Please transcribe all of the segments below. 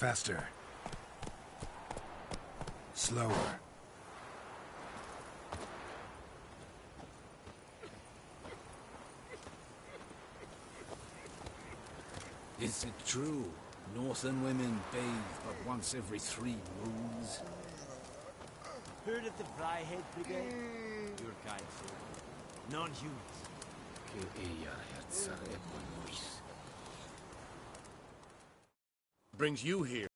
Faster. Slower. Is it true? Northern women bathe but once every 3 moons? Heard of the Vryhead Brigade? Your kind, sir. Non-humans. Brings you here?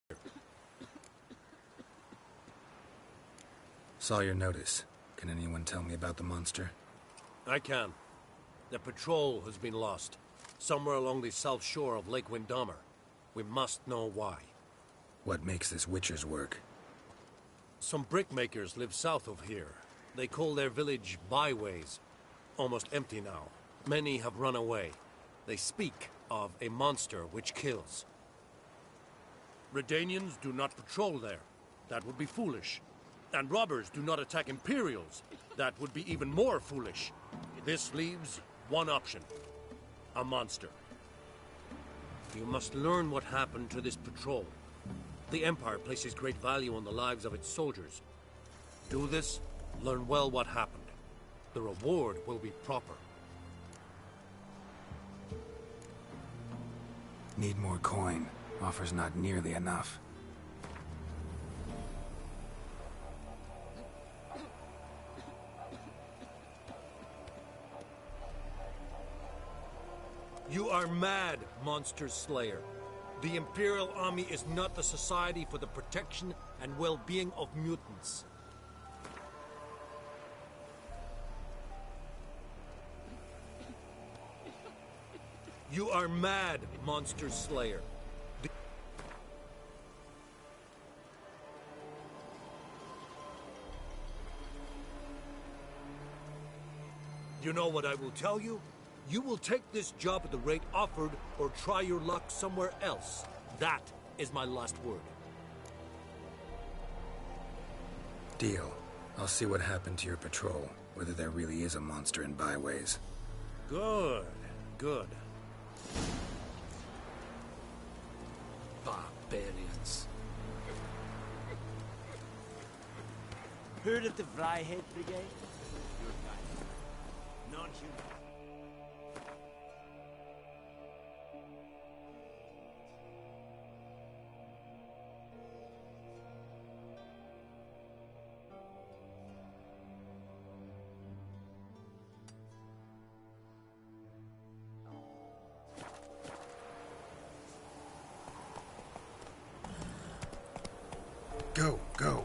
Saw your notice. Can anyone tell me about the monster? I can. The patrol has been lost. Somewhere along the south shore of Lake Windammer. We must know why. What makes this Witcher's work? Some brickmakers live south of here. They call their village byways. Almost empty now. Many have run away. They speak of a monster which kills. Redanians do not patrol there. That would be foolish. And robbers do not attack Imperials. That would be even more foolish. This leaves one option. A monster. You must learn what happened to this patrol. The Empire places great value on the lives of its soldiers. Do this, learn well what happened. The reward will be proper. Need more coin. Offer's not nearly enough. You are mad, Monster Slayer. The Imperial Army is not the society for the protection and well-being of mutants. You are mad, Monster Slayer. You know what I will tell you? You will take this job at the rate offered or try your luck somewhere else. That is my last word. Deal. I'll see what happened to your patrol, whether there really is a monster in byways. Good, good. Barbarians. Heard of the Vryhead Brigade? Your kind. Non-human. Go, go.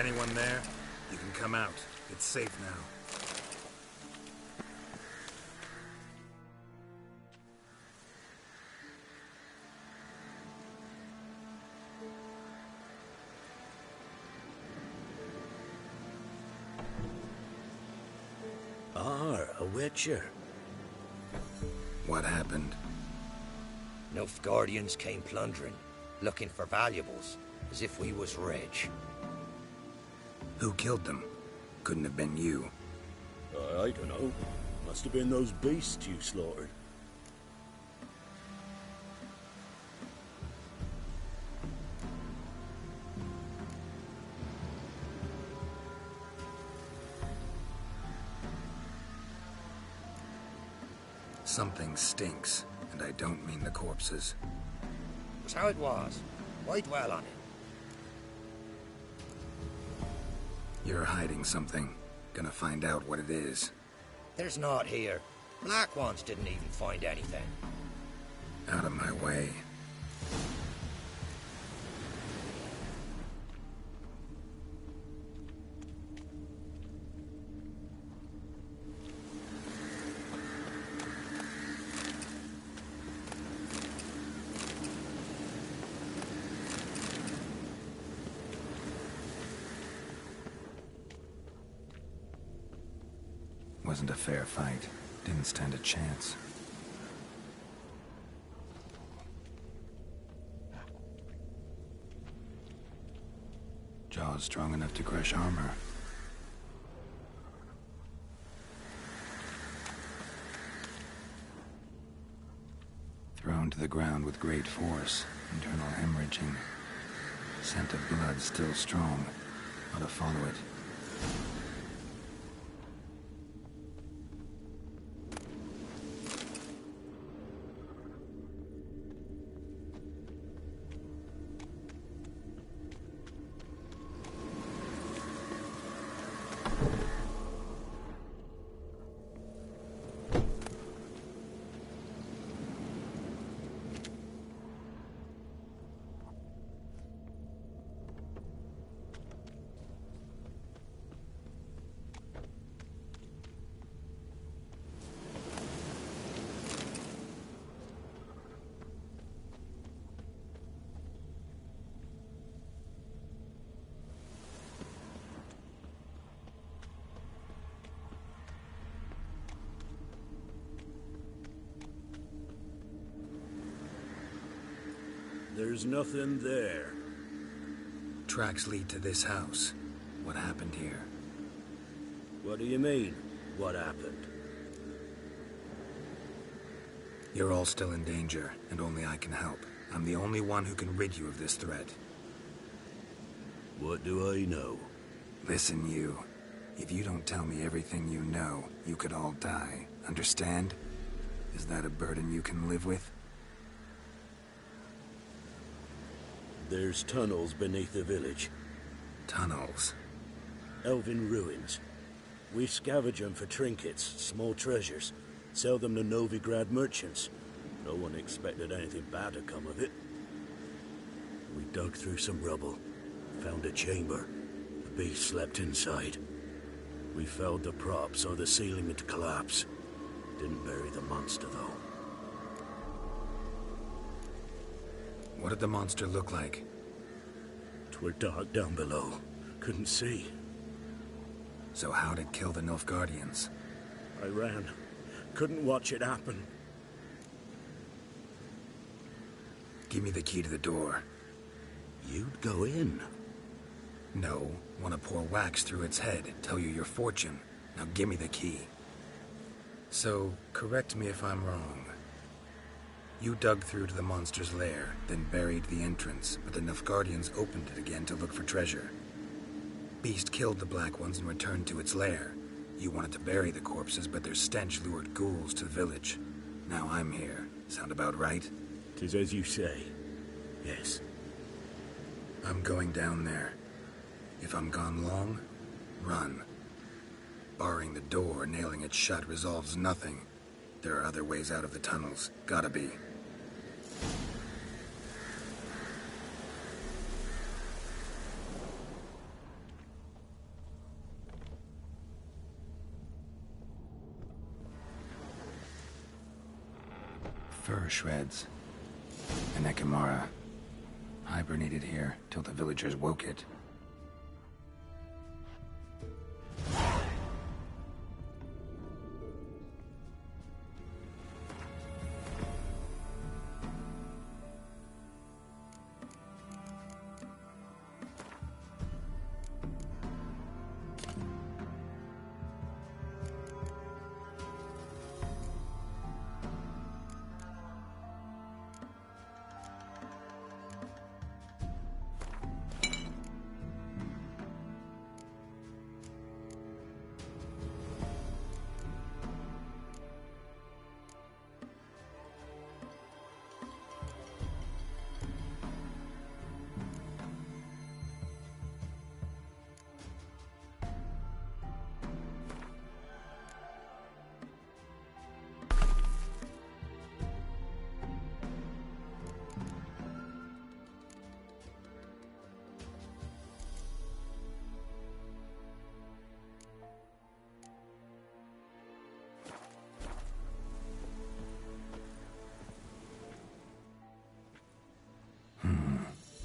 anyone there? You can come out. It's safe now. A witcher. What happened? Nilfgaardians came plundering, looking for valuables, as if we was rich. Who killed them? Couldn't have been you. I don't know. Must have been those beasts you slaughtered. Something stinks, and I don't mean the corpses. It was how it was. Why dwell on it? You're hiding something. Gonna find out what it is. There's naught here. Black ones didn't even find anything. Out of my way. Wasn't a fair fight. Didn't stand a chance. Jaws strong enough to crush armor. Thrown to the ground with great force. Internal hemorrhaging. Scent of blood still strong. Ought to follow it. There's nothing there. Tracks lead to this house. What happened here? What do you mean, what happened? You're all still in danger, and only I can help. I'm the only one who can rid you of this threat. What do I know? Listen, you. If you don't tell me everything you know, you could all die. Understand? Is that a burden you can live with? There's tunnels beneath the village. Tunnels? Elven ruins. We scavenge them for trinkets, small treasures. Sell them to Novigrad merchants. No one expected anything bad to come of it. We dug through some rubble. Found a chamber. The beast slept inside. We felled the prop so the ceiling would collapse. Didn't bury the monster, though. What did the monster look like? 'Twere dark down below. Couldn't see. So how'd it kill the Nilfgaardians? I ran. Couldn't watch it happen. Give me the key to the door. You'd go in. No. Want to pour wax through its head, tell you your fortune. Now give me the key. So, correct me if I'm wrong. You dug through to the monster's lair, then buried the entrance, but the Nilfgaardians opened it again to look for treasure. Beast killed the Black Ones and returned to its lair. You wanted to bury the corpses, but their stench lured ghouls to the village. Now I'm here. Sound about right? 'Tis as you say. Yes. I'm going down there. If I'm gone long, run. Barring the door, nailing it shut resolves nothing. There are other ways out of the tunnels. Gotta be. Fur shreds. An Ekimara. Hibernated here till the villagers woke it.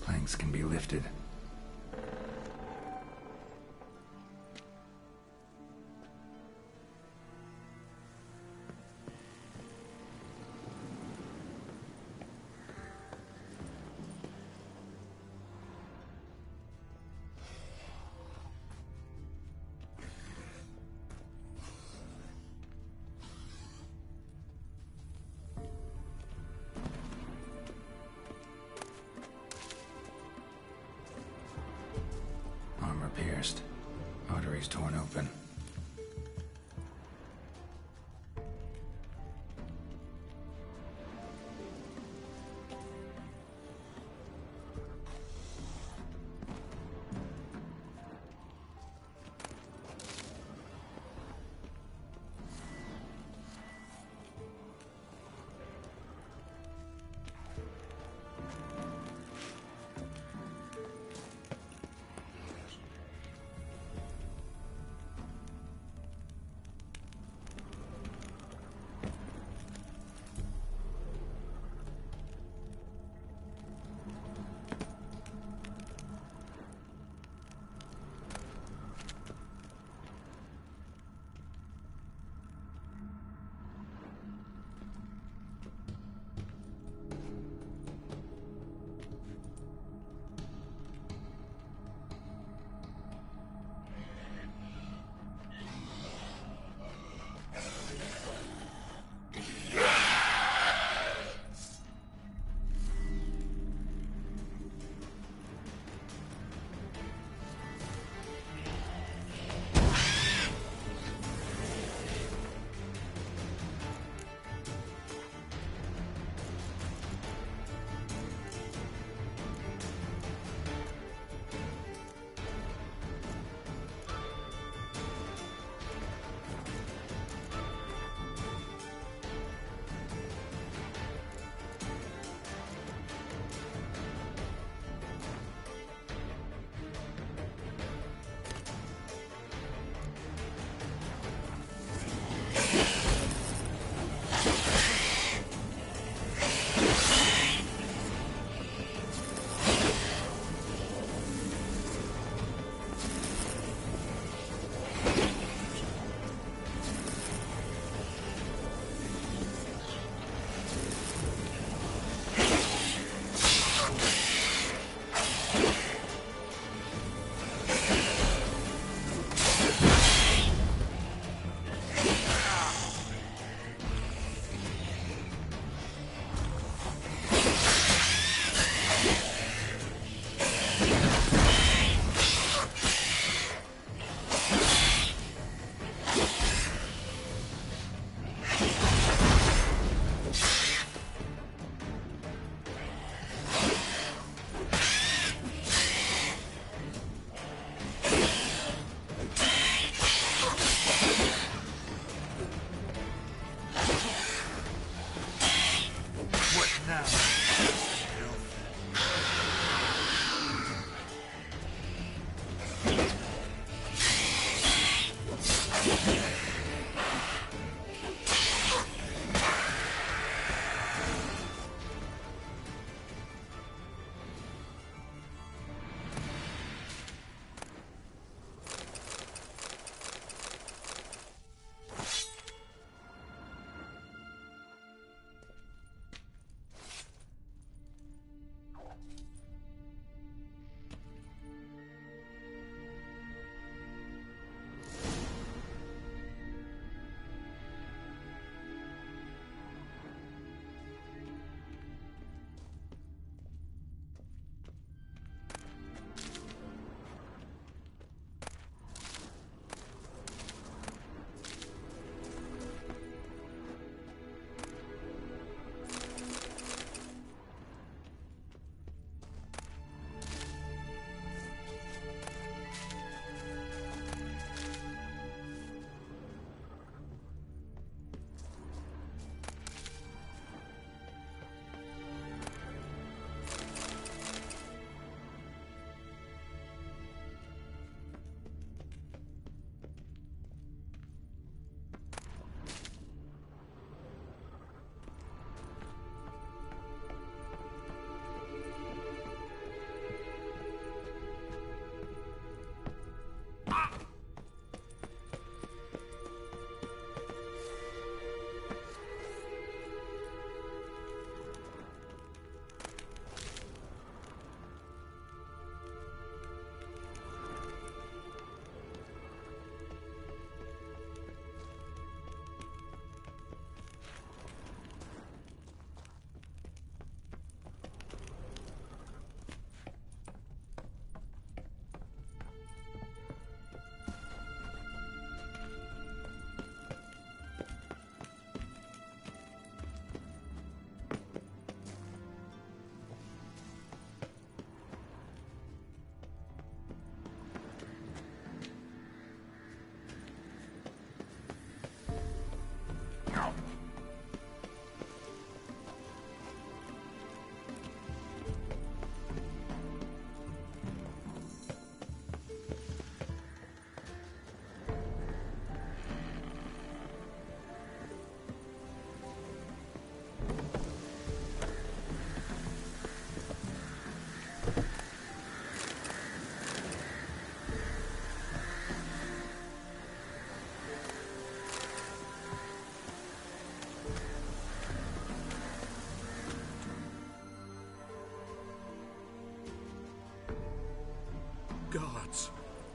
Planks can be lifted. Pierced. Arteries torn open.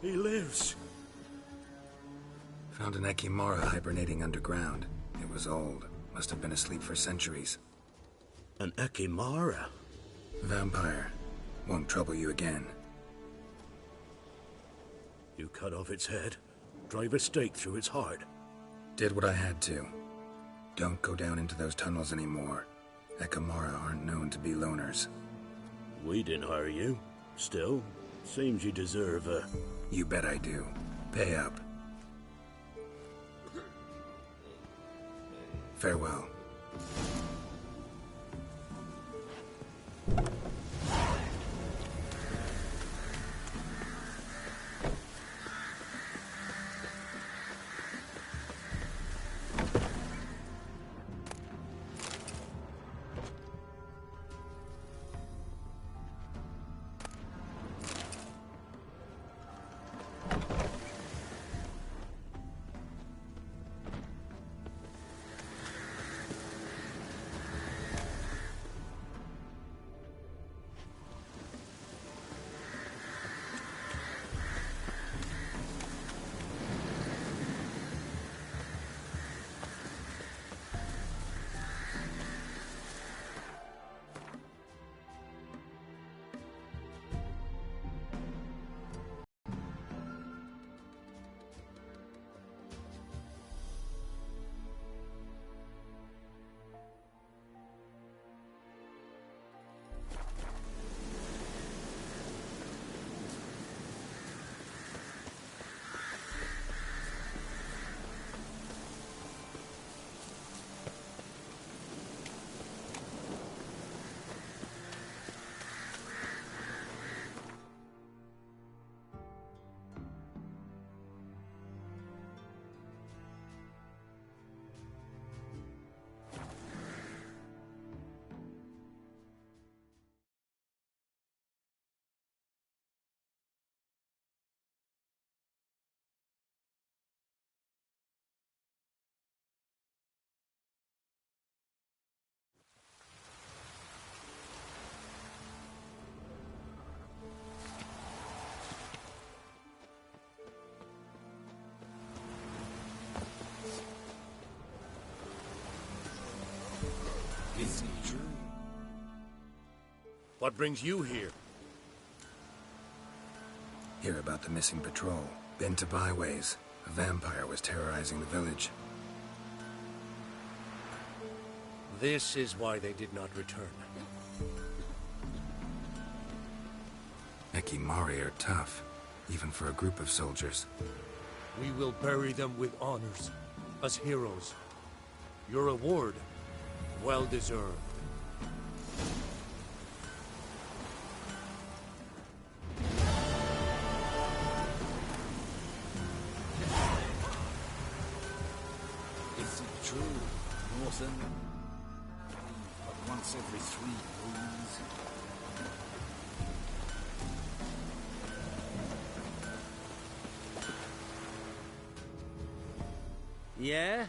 He lives. Found an Ekimara hibernating underground. It was old. Must have been asleep for centuries. An Ekimara? Vampire. Won't trouble you again. You cut off its head, drive a stake through its heart. Did what I had to. Don't go down into those tunnels anymore. Ekimara aren't known to be loners. We didn't hire you. Still, seems you deserve a... You bet I do. Pay up. Farewell. Is it true? What brings you here? Hear about the missing patrol. Been to byways. A vampire was terrorizing the village. This is why they did not return. Ekimari are tough, even for a group of soldiers. We will bury them with honors, as heroes. Your reward, well deserved. Is it true? Northern? But once every 3 moons. Yeah?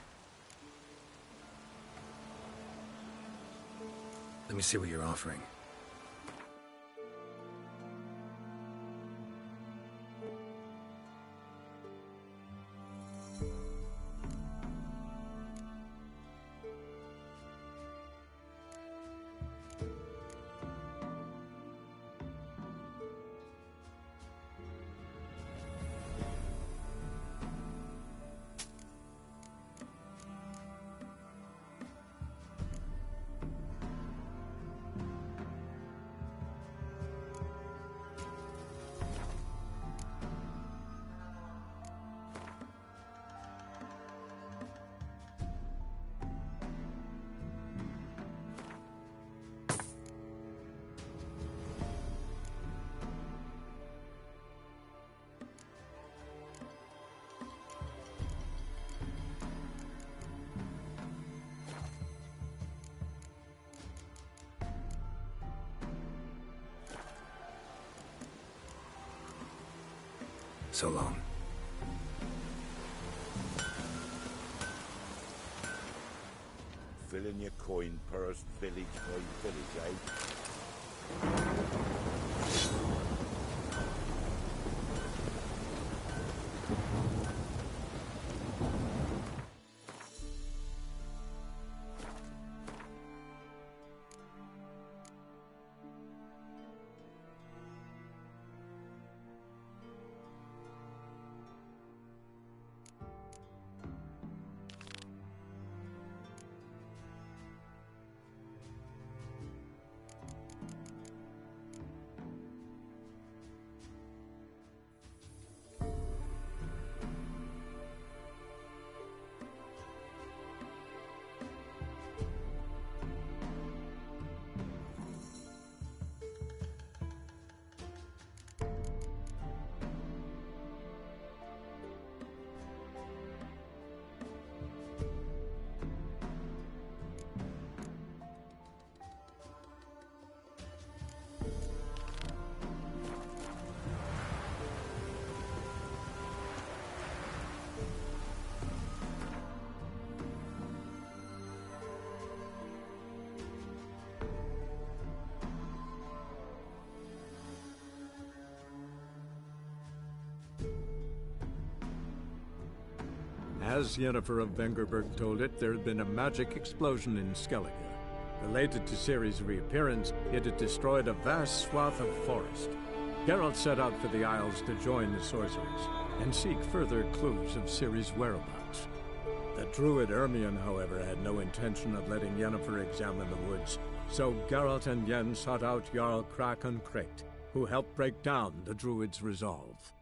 Let me see what you're offering. So long. Fill in your coin purse, village by village, eh? As Yennefer of Vengerberg told it, there had been a magic explosion in Skellige. Related to Ciri's reappearance, it had destroyed a vast swath of forest. Geralt set out for the Isles to join the sorcerers and seek further clues of Ciri's whereabouts. The druid Ermion, however, had no intention of letting Yennefer examine the woods, so Geralt and Yen sought out Jarl Krakon Krekt, who helped break down the druid's resolve.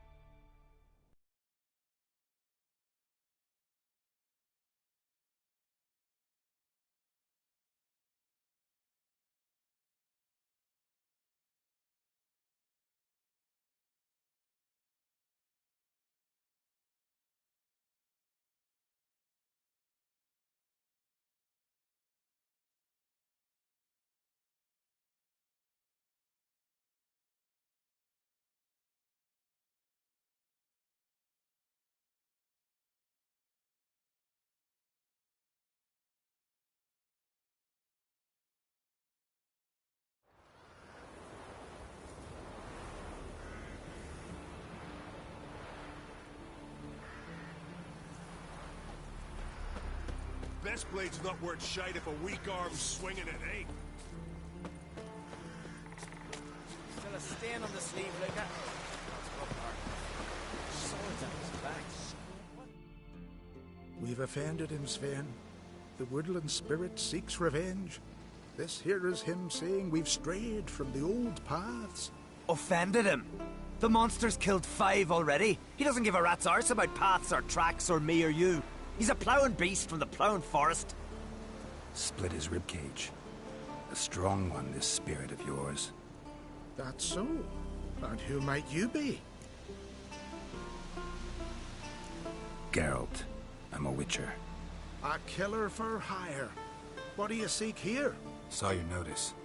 Best blade's not worth shite if a weak arm's swinging it, eh? Still a stain on the sleeve, like that. Swords on his back. We've offended him, Sven. The woodland spirit seeks revenge. This here is him saying we've strayed from the old paths. Offended him? The monster's killed 5 already. He doesn't give a rat's arse about paths or tracks or me or you. He's a ploughing beast from the ploughing forest. Split his ribcage. A strong one, this spirit of yours. That's so. And who might you be? Geralt. I'm a witcher. A killer for hire. What do you seek here? Saw your notice.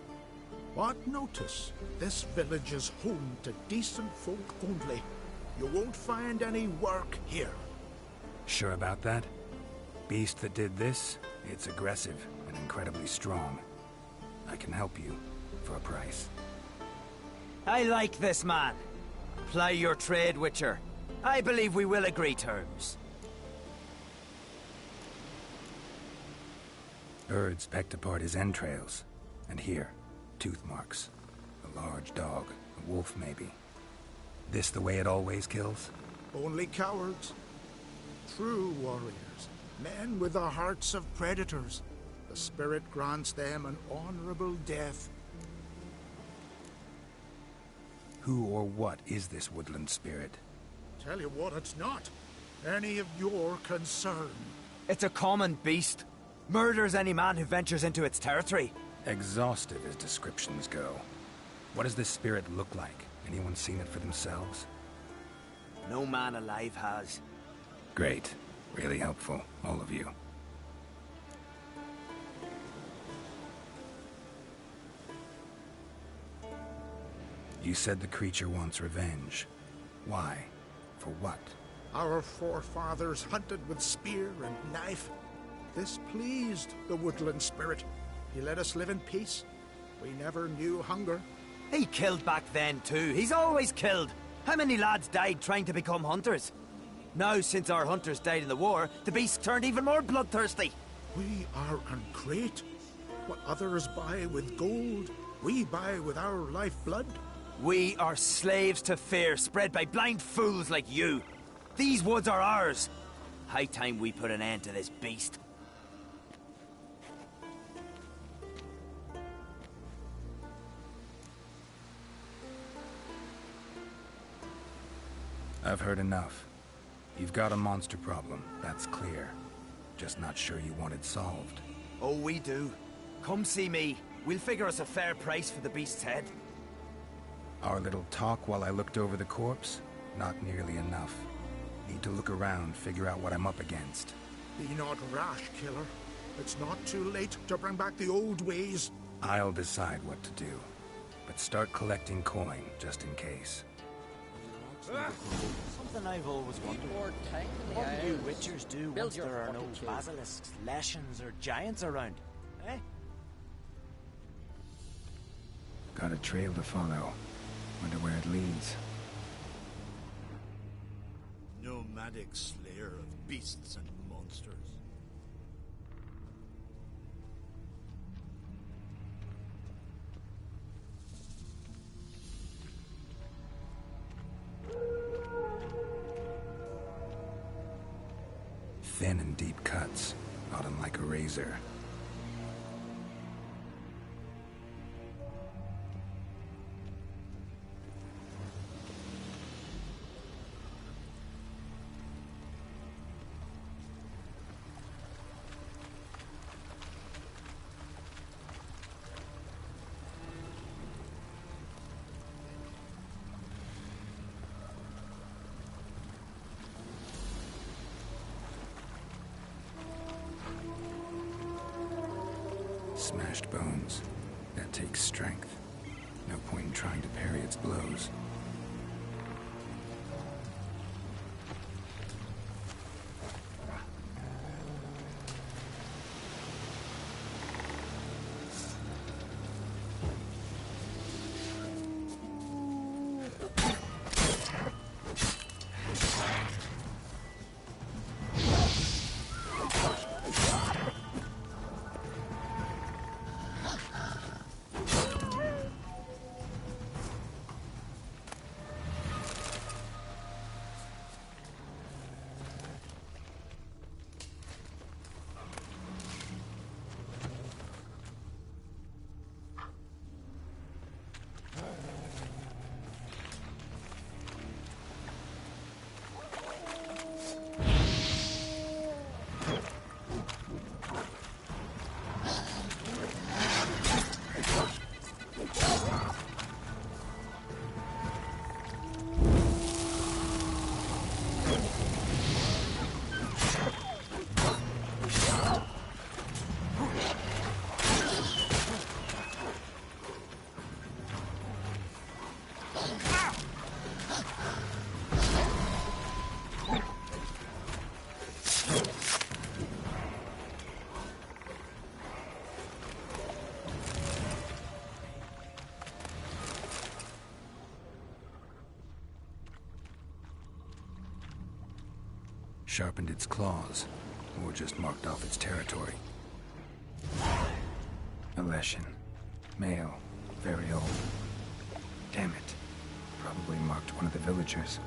What notice? This village is home to decent folk only. You won't find any work here. Sure about that? Beast that did this, it's aggressive and incredibly strong. I can help you for a price. I like this man. Ply your trade, Witcher. I believe we will agree terms. Birds pecked apart his entrails. And here, tooth marks. A large dog, a wolf maybe. This the way it always kills? Only cowards. True warriors. Men with the hearts of predators. The spirit grants them an honorable death. Who or what is this woodland spirit? Tell you what, it's not any of your concern. It's a common beast. Murders any man who ventures into its territory. Exhaustive as descriptions go. What does this spirit look like? Anyone seen it for themselves? No man alive has. Great. Really helpful, all of you. You said the creature wants revenge. Why? For what? Our forefathers hunted with spear and knife. This pleased the woodland spirit. He let us live in peace. We never knew hunger. He killed back then too. He's always killed. How many lads died trying to become hunters? Now, since our hunters died in the war, the beast turned even more bloodthirsty. We are ungreat. What others buy with gold, we buy with our lifeblood. We are slaves to fear spread by blind fools like you. These woods are ours. High time we put an end to this beast. I've heard enough. You've got a monster problem, that's clear. Just not sure you want it solved. Oh, we do. Come see me. We'll figure us a fair price for the beast's head. Our little talk while I looked over the corpse? Not nearly enough. Need to look around, figure out what I'm up against. Be not rash, killer. It's not too late to bring back the old ways. I'll decide what to do. But start collecting coin, just in case. Something I've always wondered. What do you witchers do once there are no basilisks, leshens, or giants around? Eh? Got a trail to follow. Wonder where it leads. Nomadic slayer of beasts and monsters. monsters. Thin and deep cuts, not unlike a razor. Smashed bones. That takes strength. No point in trying to parry its blows. Sharpened its claws, or just marked off its territory. A Leshen. Male. Very old. Damn it. Probably marked one of the villagers.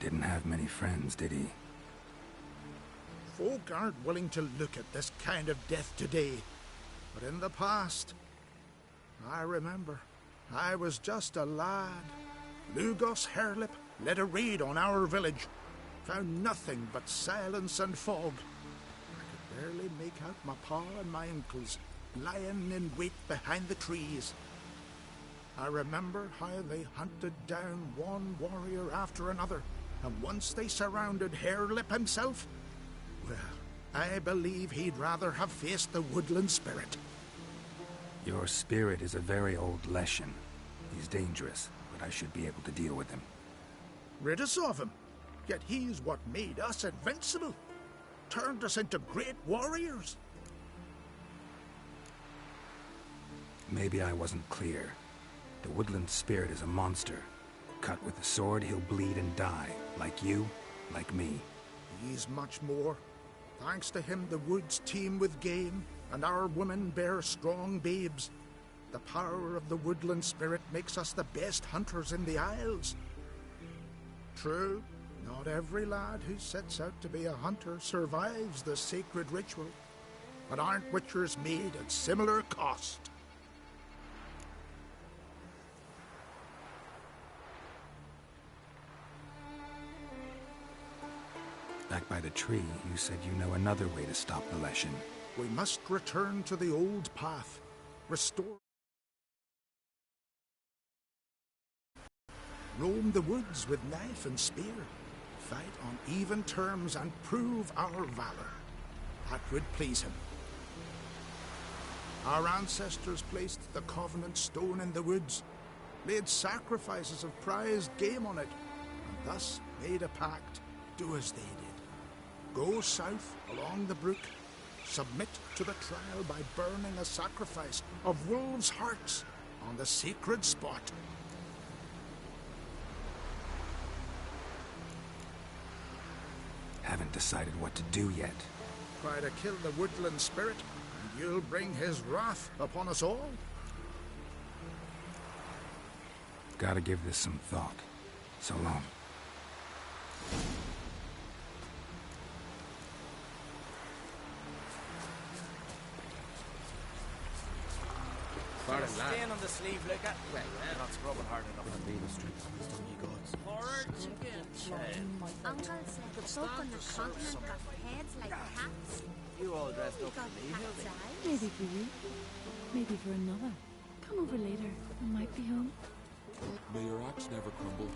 Didn't have many friends, did he? Folk aren't willing to look at this kind of death today. But in the past, I remember, I was just a lad. Lugos Hairlip led a raid on our village. Found nothing but silence and fog. I could barely make out my pa and my uncles lying in wait behind the trees. I remember how they hunted down one warrior after another, and once they surrounded Hairlip himself, well, I believe he'd rather have faced the woodland spirit. Your spirit is a very old Leshen. He's dangerous, but I should be able to deal with him. Rid us of him. Yet he's what made us invincible. Turned us into great warriors. Maybe I wasn't clear. The woodland spirit is a monster. Cut with a sword, he'll bleed and die. Like you, like me. He's much more. Thanks to him, the woods teem with game, and our women bear strong babes. The power of the woodland spirit makes us the best hunters in the Isles. True, not every lad who sets out to be a hunter survives the sacred ritual. But aren't witchers made at similar cost? Back by the tree, you said you know another way to stop the Leshen. We must return to the old path. Restore. Roam the woods with knife and spear. Fight on even terms and prove our valor. That would please him. Our ancestors placed the Covenant Stone in the woods, laid sacrifices of prized game on it, and thus made a pact. Do as they did. Go south along the brook, submit to the trial by burning a sacrifice of wolves' hearts on the sacred spot. Haven't decided what to do yet. Try to kill the woodland spirit, and you'll bring his wrath upon us all. Gotta give this some thought. So long. Staying on the sleeve, look at. Well, yeah, not scrubbing hard enough. Uncle said the folk on the continent got heads like cats. You all dressed up for me, Maybe for you. Maybe for another. Come over later. I might be home. May your axe never crumble.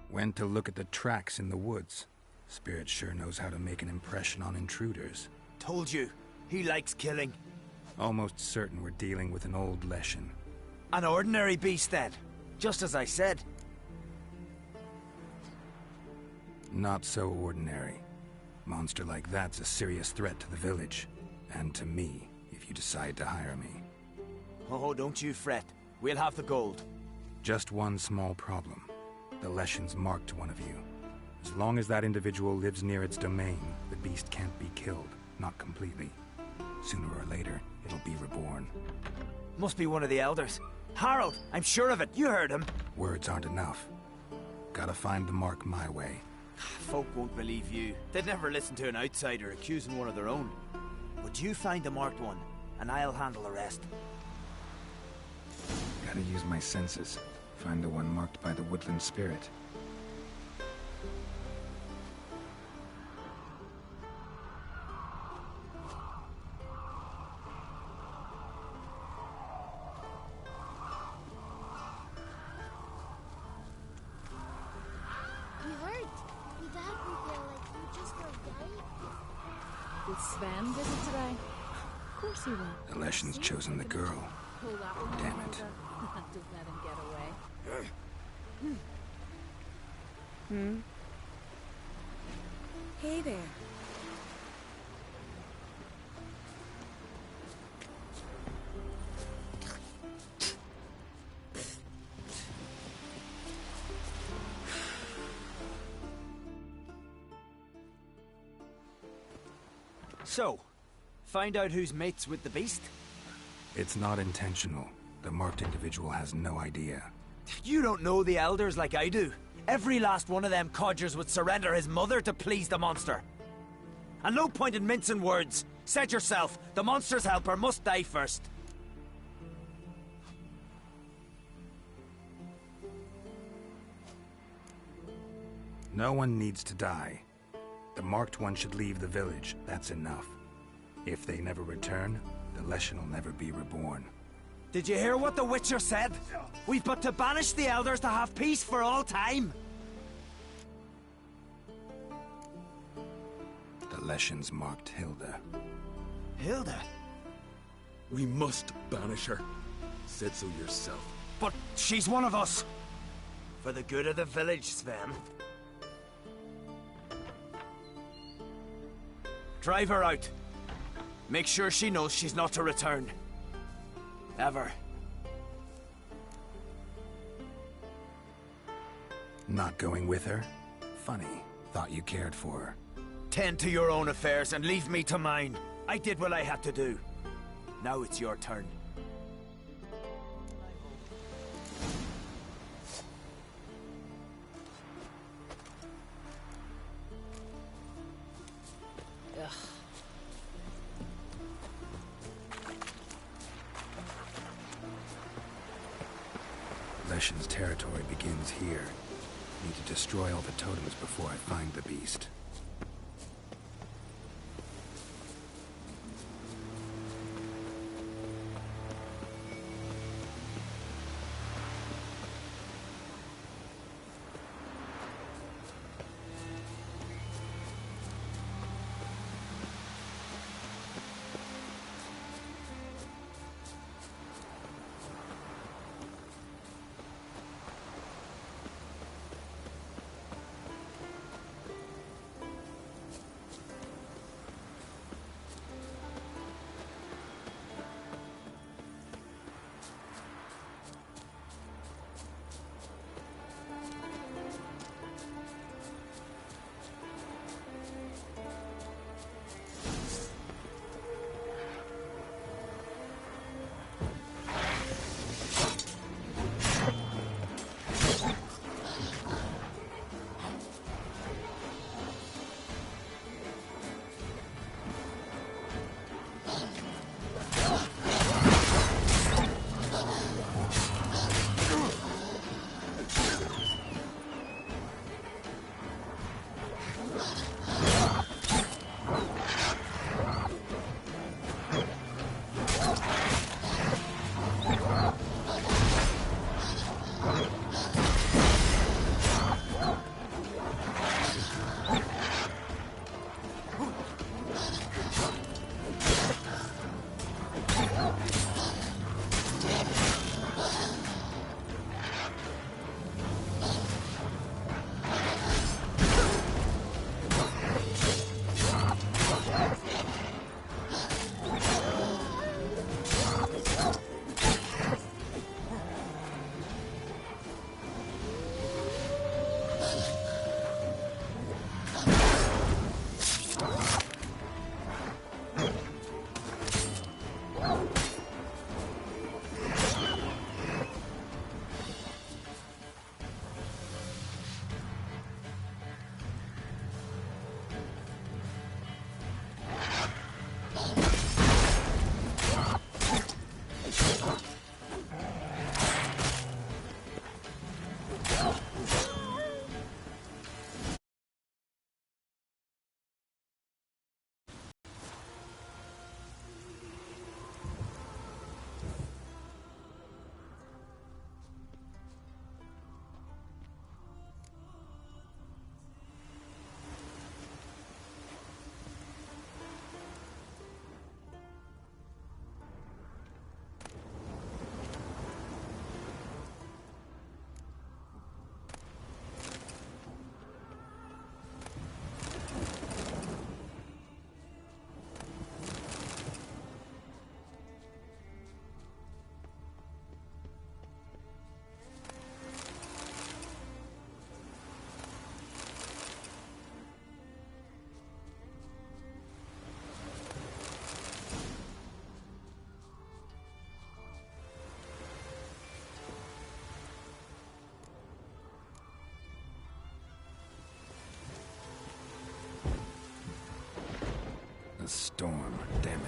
Went to look at the tracks in the woods. Spirit sure knows how to make an impression on intruders. Told you, he likes killing. Almost certain we're dealing with an old Leshen. An ordinary beast then, just as I said. Not so ordinary. Monster like that's a serious threat to the village. And to me, if you decide to hire me. Oh, don't you fret. We'll have the gold. Just one small problem. The Leshen's marked one of you. As long as that individual lives near its domain, the beast can't be killed. Not completely. Sooner or later, it'll be reborn. Must be one of the elders. Harold, I'm sure of it. You heard him. Words aren't enough. Gotta find the mark my way. Folk won't believe you. They'd never listen to an outsider accusing one of their own. But you find the marked one, and I'll handle the rest. Gotta use my senses. Find the one marked by the woodland spirit. Did Sven visit today? Of course he will. The Leshen's chosen the girl. Pull that one Damn over. it. Don't let him get away. Hey there. So, find out who's mates with the beast? It's not intentional. The marked individual has no idea. You don't know the elders like I do. Every last one of them codgers would surrender his mother to please the monster. And no point in mincing words. Said yourself, the monster's helper must die first. No one needs to die. The marked one should leave the village, that's enough. If they never return, the Leshen will never be reborn. Did you hear what the Witcher said? We've but to banish the elders to have peace for all time. The Leshen's marked Hilda. Hilda? We must banish her. Said so yourself. But she's one of us. For the good of the village, Sven. Drive her out. Make sure she knows she's not to return. Ever. Not going with her? Funny. Thought you cared for her. Tend to your own affairs and leave me to mine. I did what I had to do. Now it's your turn. Leshen's territory begins here. Need to destroy all the totems before I find the beast.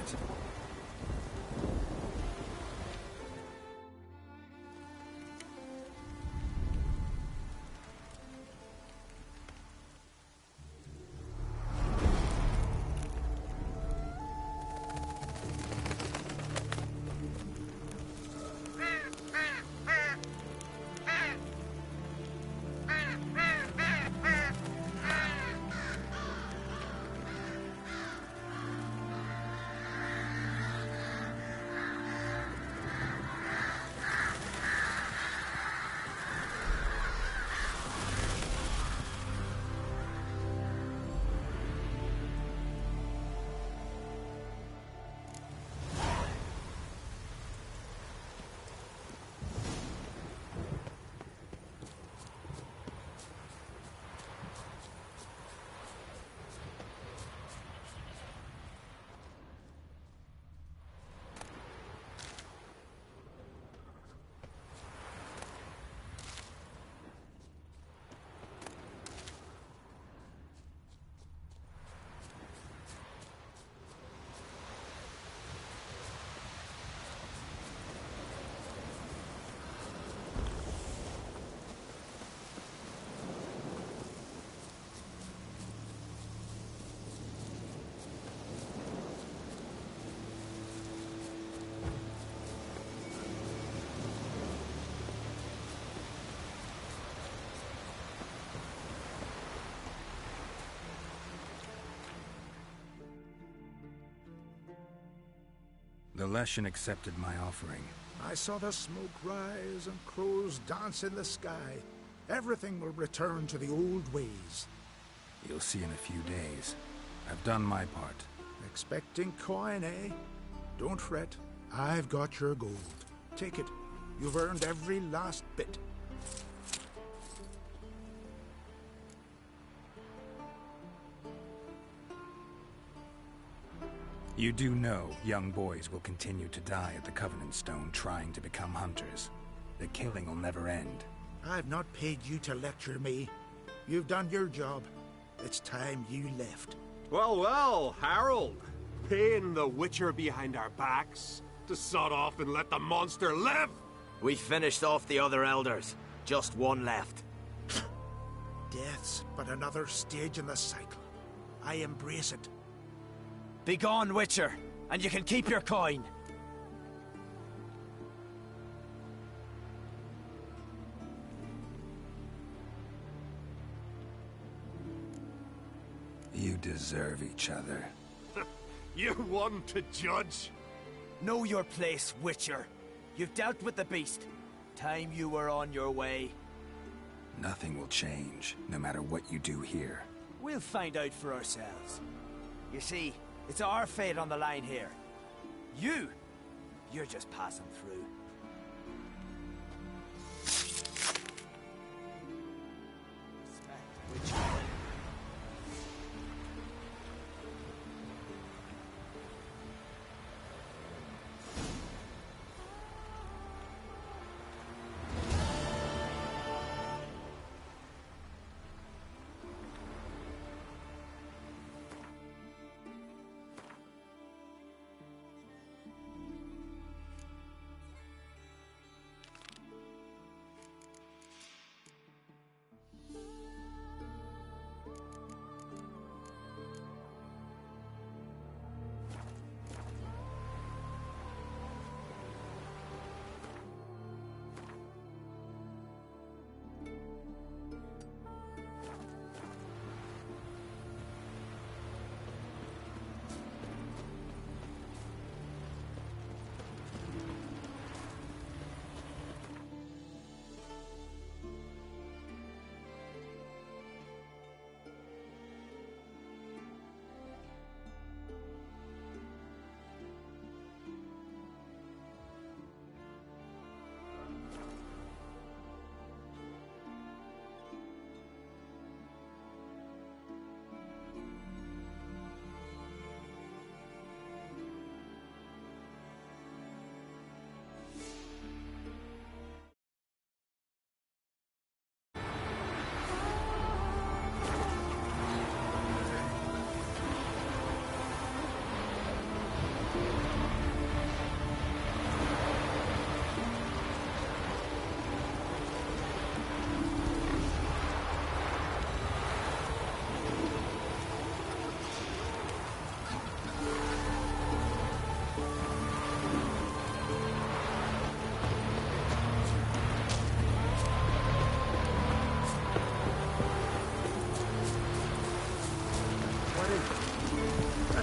it. The Leshen accepted my offering. I saw the smoke rise and crows dance in the sky. Everything will return to the old ways. You'll see in a few days. I've done my part. Expecting coin, eh? Don't fret. I've got your gold. Take it. You've earned every last bit. You do know young boys will continue to die at the Covenant Stone trying to become hunters. The killing will never end. I've not paid you to lecture me. You've done your job. It's time you left. Well, well, Harold. Paying the Witcher behind our backs to sod off and let the monster live? We finished off the other elders. Just one left. Death's but another stage in the cycle. I embrace it. Be gone, Witcher, and you can keep your coin. You deserve each other. You one to judge? Know your place, Witcher. You've dealt with the beast. Time you were on your way. Nothing will change, no matter what you do here. We'll find out for ourselves. You see, it's our fate on the line here. You're just passing through. Respect, Witcher.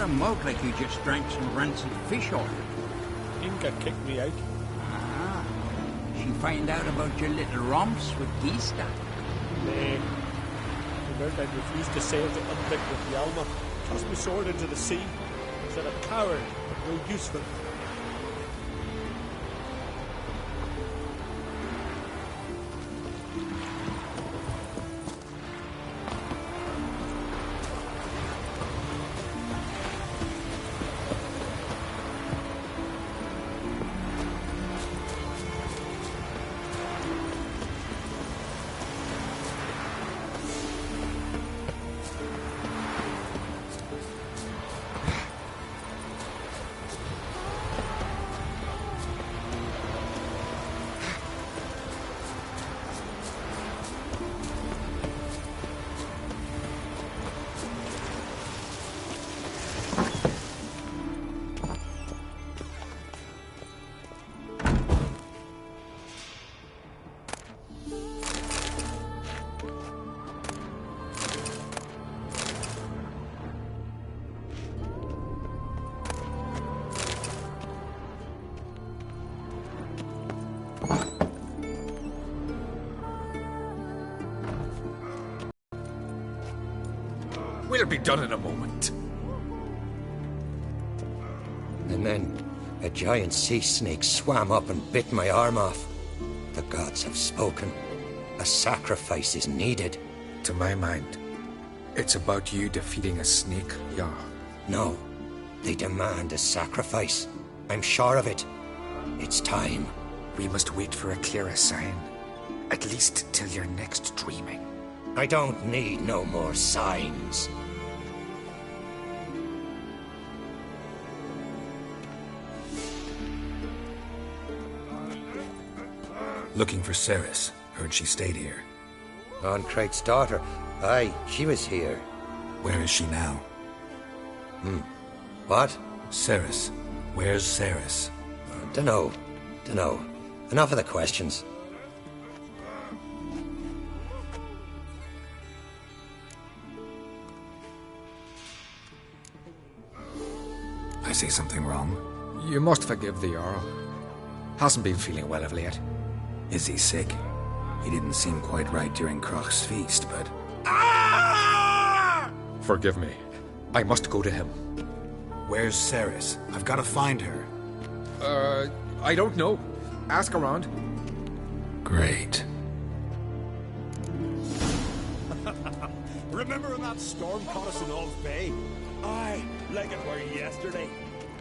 mug like you just drank some rancid fish oil. Inga kicked me out. Ah, she find out about your little romps with Este? Nay. She learned I'd refused to sail to Undick with Yalma. Tossed my sword into the sea. Said a coward, but no useful. We'll be done in a moment. And then a giant sea snake swam up and bit my arm off. The gods have spoken. A sacrifice is needed. To my mind, it's about you defeating a snake, yeah. No, they demand a sacrifice. I'm sure of it. It's time. We must wait for a clearer sign. At least till your next dreaming. I don't need no more signs. Looking for Ceres. Heard she stayed here. Craig's daughter. Aye, she was here. Where is she now? What? Ceres. Where's Ceres? Dunno. Enough of the questions. I say something wrong? You must forgive the Earl. Hasn't been feeling well of late. Is he sick? He didn't seem quite right during Croc's feast, but... Forgive me. I must go to him. Where's Ceres? I've got to find her. I don't know. Ask around. Great. Remember when that storm caught us in Old Bay? Aye, like it were yesterday.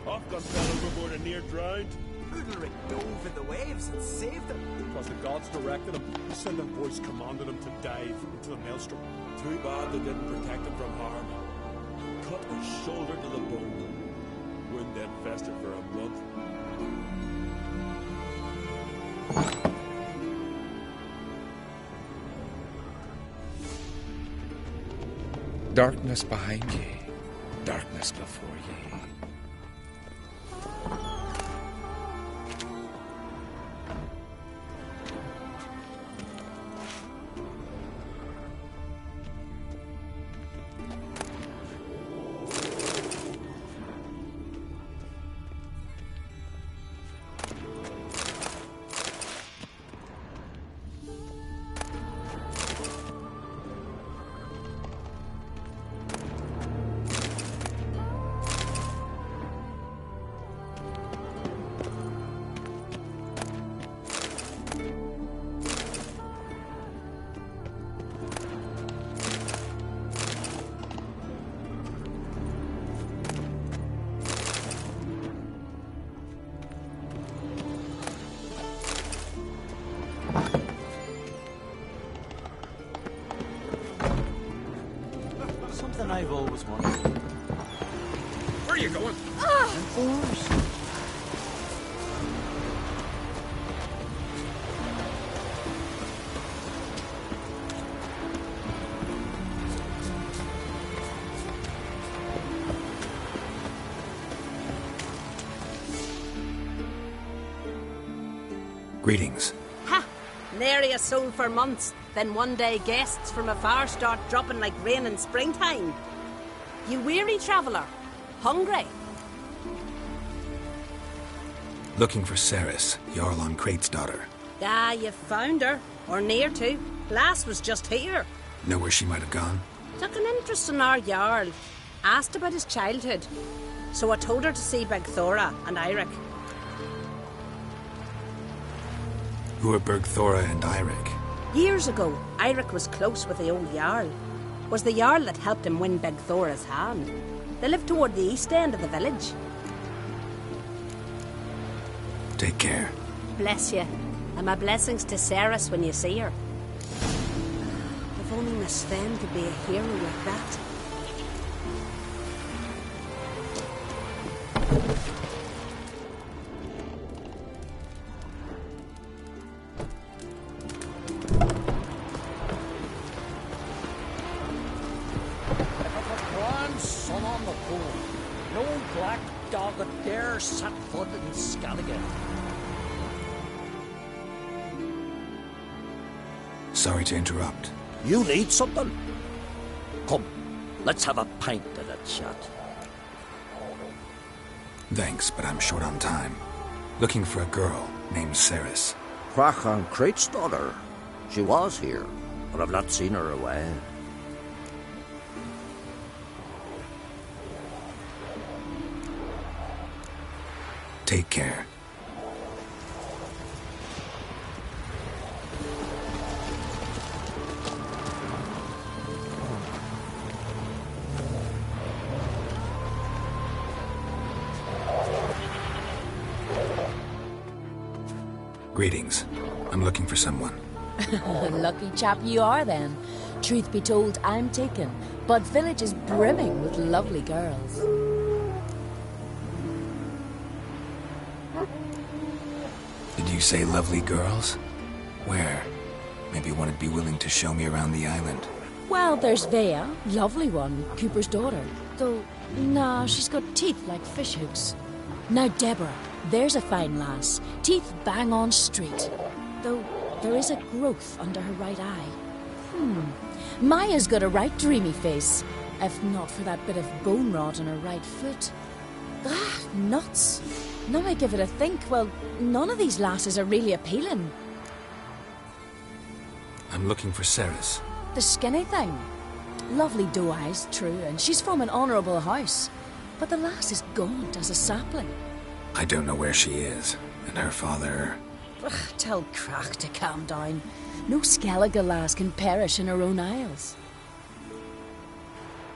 Ofcom fell overboard and near drowned. Udalric dove in the waves and saved them. Because the gods directed him. He sent a voice commanded him to dive into the maelstrom. Too bad they didn't protect him from harm. Cut his shoulder to the bone. Wound then festered for a month. Darkness behind ye, darkness before ye. Something I've always wanted. Where are you going? An oars. Greetings. Ha! Nary a soul for months. Then one day guests from afar start dropping like rain in springtime. You weary traveller, Hungry? Looking for Ceres, Jarl on Crate's daughter. Ah, you found her. Or near to. Lass was just here. Know where she might have gone? Took an interest in our Jarl. Asked about his childhood. So I told her to see Big Thora and Eirik. Who are Bergthora and Eirik? Years ago, Eirik was close with the old Jarl. Was the Jarl that helped him win Big Thora's hand. They lived toward the east end of the village. Take care. Bless you. And my blessings to Ceres when you see her. If only Miss Sven could be a hero like that. Sun on the pool. No black dog that dare set foot in Skellige. Sorry to interrupt. You need something? Come, let's have a pint and a chat. Thanks, but I'm short on time. Looking for a girl named Ceres. Crach on Crate's daughter. She was here, but I've not seen her away. Take care. Greetings. I'm looking for someone. Lucky chap you are then. Truth be told, I'm taken, but village is brimming with lovely girls. Did you say lovely girls? Where? Maybe one would be willing to show me around the island. Well, there's Vea, lovely one, Cooper's daughter. Though, nah, she's got teeth like fish hooks. Now Deborah, there's a fine lass, teeth bang on straight. Though, there is a growth under her right eye. Maya's got a right dreamy face, if not for that bit of bone rot on her right foot. Ah, nuts. Now I give it a think, well, none of these lasses are really appealing. I'm looking for Ceres. The skinny thing. Lovely doe eyes, true, and she's from an honourable house. But the lass is gaunt as a sapling. I don't know where she is, and her father... Ugh, tell Crach to calm down. No Skellige lass can perish in her own isles.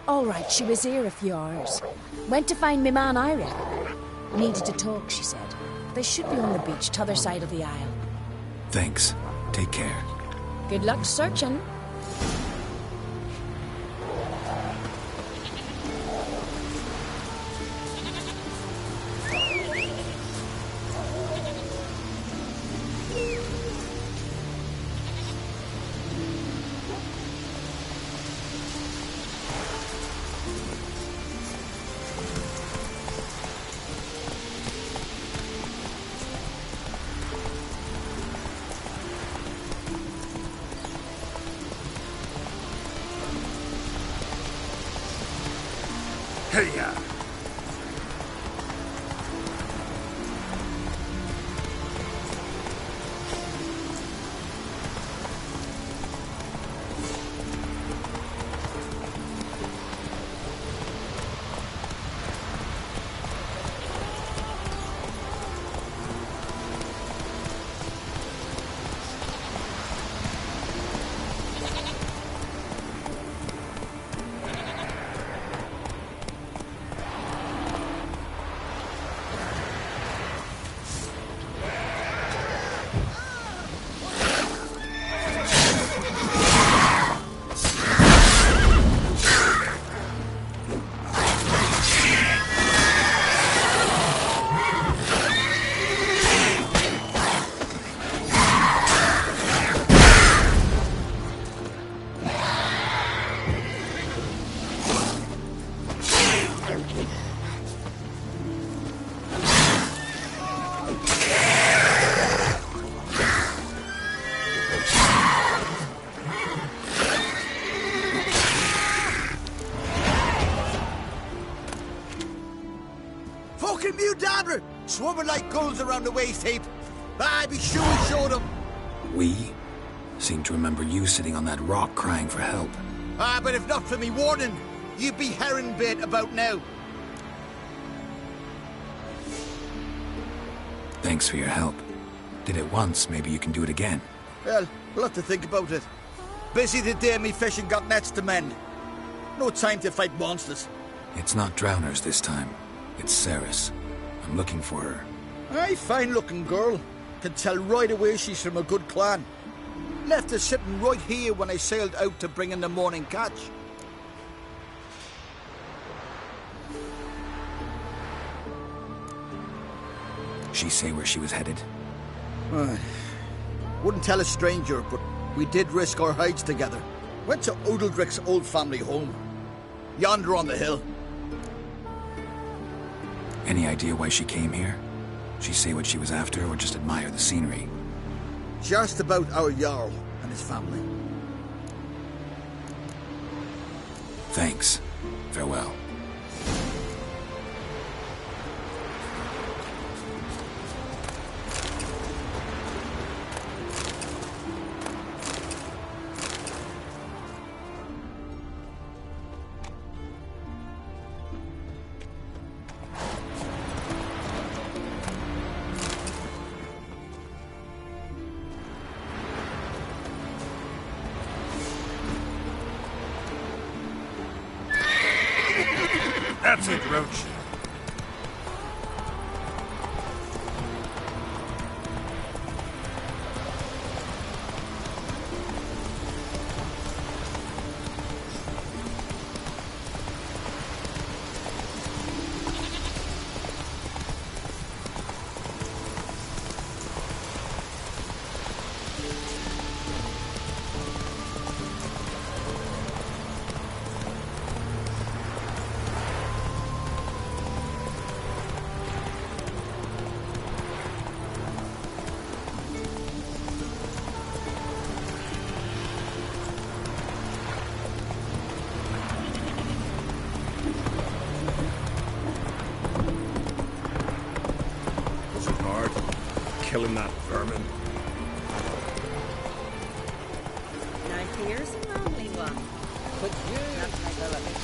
All right, she was here a few hours. Went to find me man Eirik. Needed to talk, she said. They should be on the beach, t'other side of the isle. Thanks. Take care. Good luck searching. Hey-ya! Dabbler! Swarming like gulls around the waist heap. I be sure we showed them. We? Seem to remember you sitting on that rock crying for help. But if not for me warning, you'd be herring bait about now. Thanks for your help. Did it once, maybe you can do it again. Well, we'll have to think about it. Busy the day me fishing got nets to mend. No time to fight monsters. It's not drowners this time. It's Ceres. I'm looking for her. Aye, fine-looking girl. Can tell right away she's from a good clan. Left her sitting right here when I sailed out to bring in the morning catch. She say where she was headed? Wouldn't tell a stranger, but we did risk our hides together. Went to Odeldrick's old family home. Yonder on the hill. Any idea why she came here? She say what she was after, or just admire the scenery? Just about our Jarl and his family. Thanks. Farewell. That's it, Roach. Killing that vermin. Now here's a lonely one. But that's my girl at least.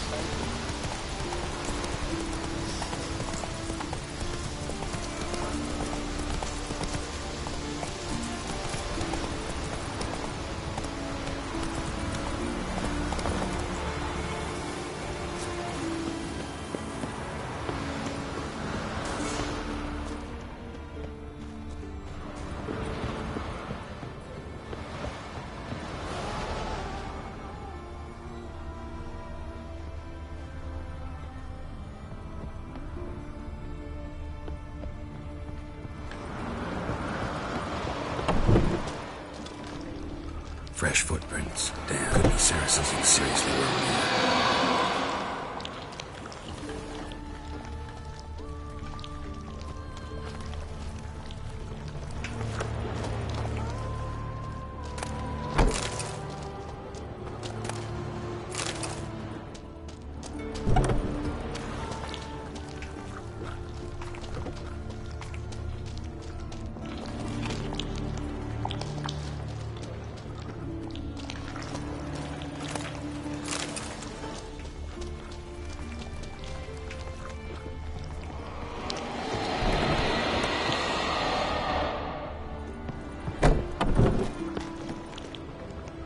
Fresh footprints. Damn, could be Ceres isn't seriously wrong.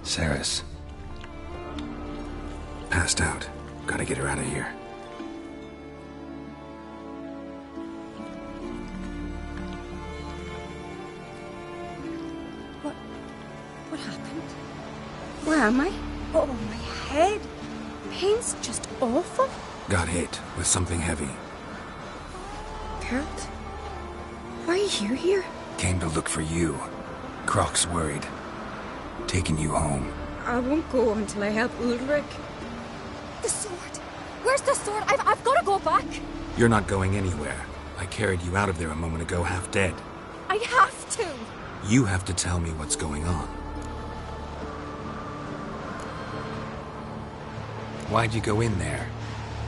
Ceres. Passed out. Gotta get her out of here. What happened? Where am I? Oh, my head. Pain's just awful. Got hit with something heavy. Geralt? Why are you here? Came to look for you. Croc's worried. Taking you home. I won't go until I help Ulrich. The sword! Where's the sword? I've got to go back! You're not going anywhere. I carried you out of there a moment ago, half dead. I have to! You have to tell me what's going on. Why'd you go in there?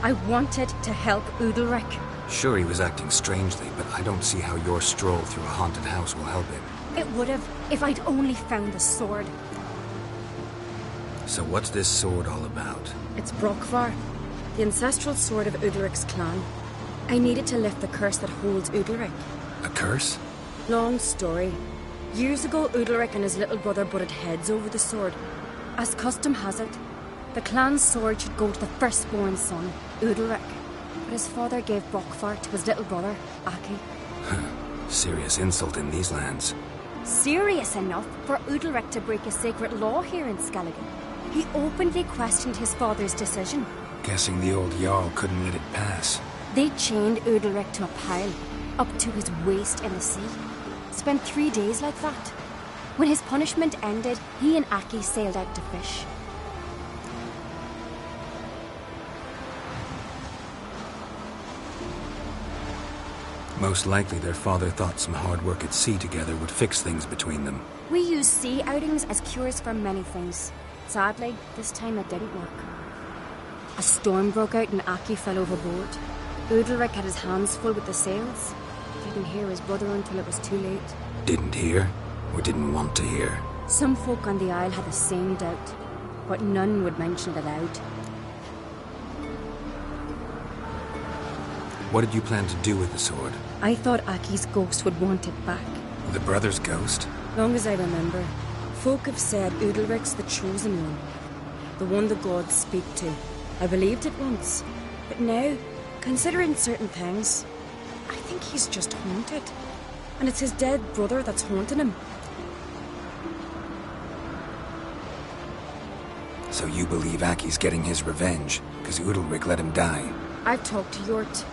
I wanted to help Ulrich. Sure, he was acting strangely, but I don't see how your stroll through a haunted house will help him. It would have, if I'd only found the sword. So what's this sword all about? It's Brokvar, the ancestral sword of Udalric's clan. I needed to lift the curse that holds Udalric. A curse? Long story. Years ago, Udalric and his little brother butted heads over the sword. As custom has it, the clan's sword should go to the firstborn son, Udalric. But his father gave Brokvar to his little brother, Aquí. Serious insult in these lands. Serious enough for Udalric to break a sacred law here in Skellige. He openly questioned his father's decision. Guessing the old Jarl couldn't let it pass. They chained Udalric to a pile, up to his waist in the sea. Spent 3 days like that. When his punishment ended, he and Aquí sailed out to fish. Most likely their father thought some hard work at sea together would fix things between them. We use sea outings as cures for many things. Sadly, this time it didn't work. A storm broke out and Aquí fell overboard. Udalric had his hands full with the sails. Didn't hear his brother until it was too late. Didn't hear? Or didn't want to hear? Some folk on the isle had the same doubt, but none would mention it aloud. What did you plan to do with the sword? I thought Aki's ghost would want it back. The brother's ghost? Long as I remember, folk have said Udalric's the chosen one. The one the gods speak to. I believed it once. But now, considering certain things, I think he's just haunted. And it's his dead brother that's haunting him. So you believe Aki's getting his revenge, because Udalric let him die? I've talked to Yort.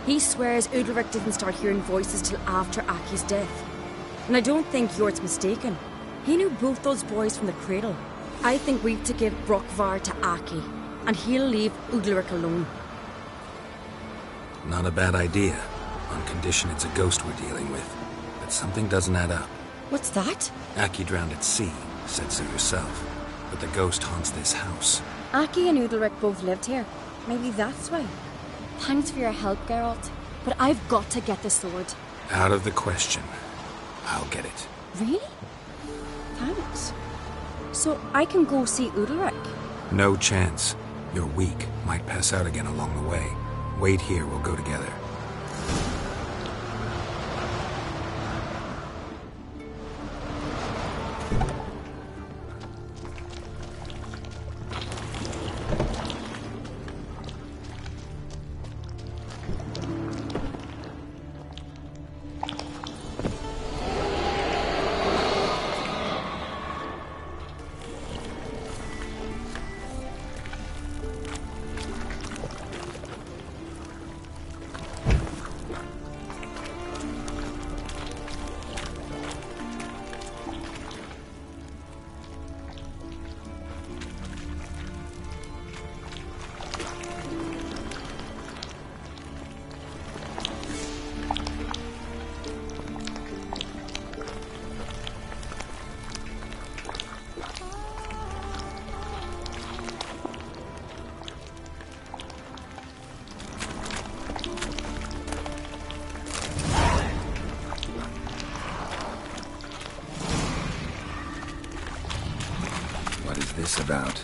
He swears Udalric didn't start hearing voices till after Aki's death. And I don't think Yort's mistaken. He knew both those boys from the cradle. I think we've to give Brokvar to Aki, and he'll leave Udalric alone. Not a bad idea, on condition it's a ghost we're dealing with. But something doesn't add up. What's that? Aki drowned at sea, said so yourself. But the ghost haunts this house. Aki and Udalric both lived here. Maybe that's why. Thanks for your help, Geralt. But I've got to get the sword. Out of the question. I'll get it. Really? Thanks. So I can go see Udalric? No chance. You're weak. Might pass out again along the way. Wait here, we'll go together. This about?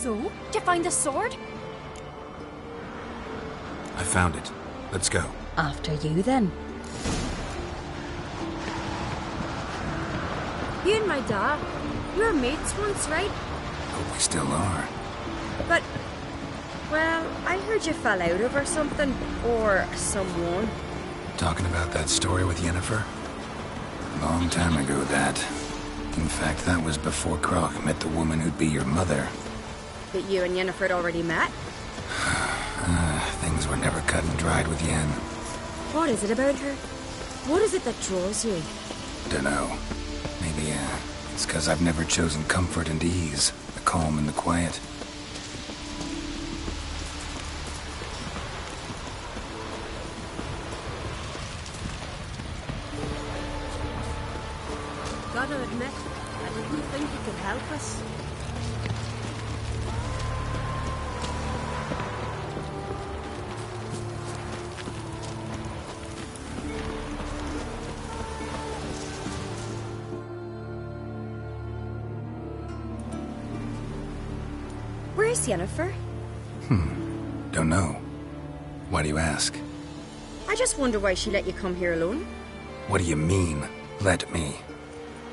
So, did you find the sword? I found it. Let's go. After you, then. You and my dad, we were mates once, right? Hope we still are. But, well, I heard you fell out over something, or someone. Talking about that story with Yennefer? Long time ago, that. In fact, that was before Croc met the woman who'd be your mother. That you and Yennefer had already met? Things were never cut and dried with Yen. What is it about her? What is it that draws you? Dunno. Maybe, it's 'cause I've never chosen comfort and ease, the calm and the quiet. Gotta admit, I didn't think you could help us. Where's Yennefer? Don't know. Why do you ask? I just wonder why she let you come here alone. What do you mean, let me?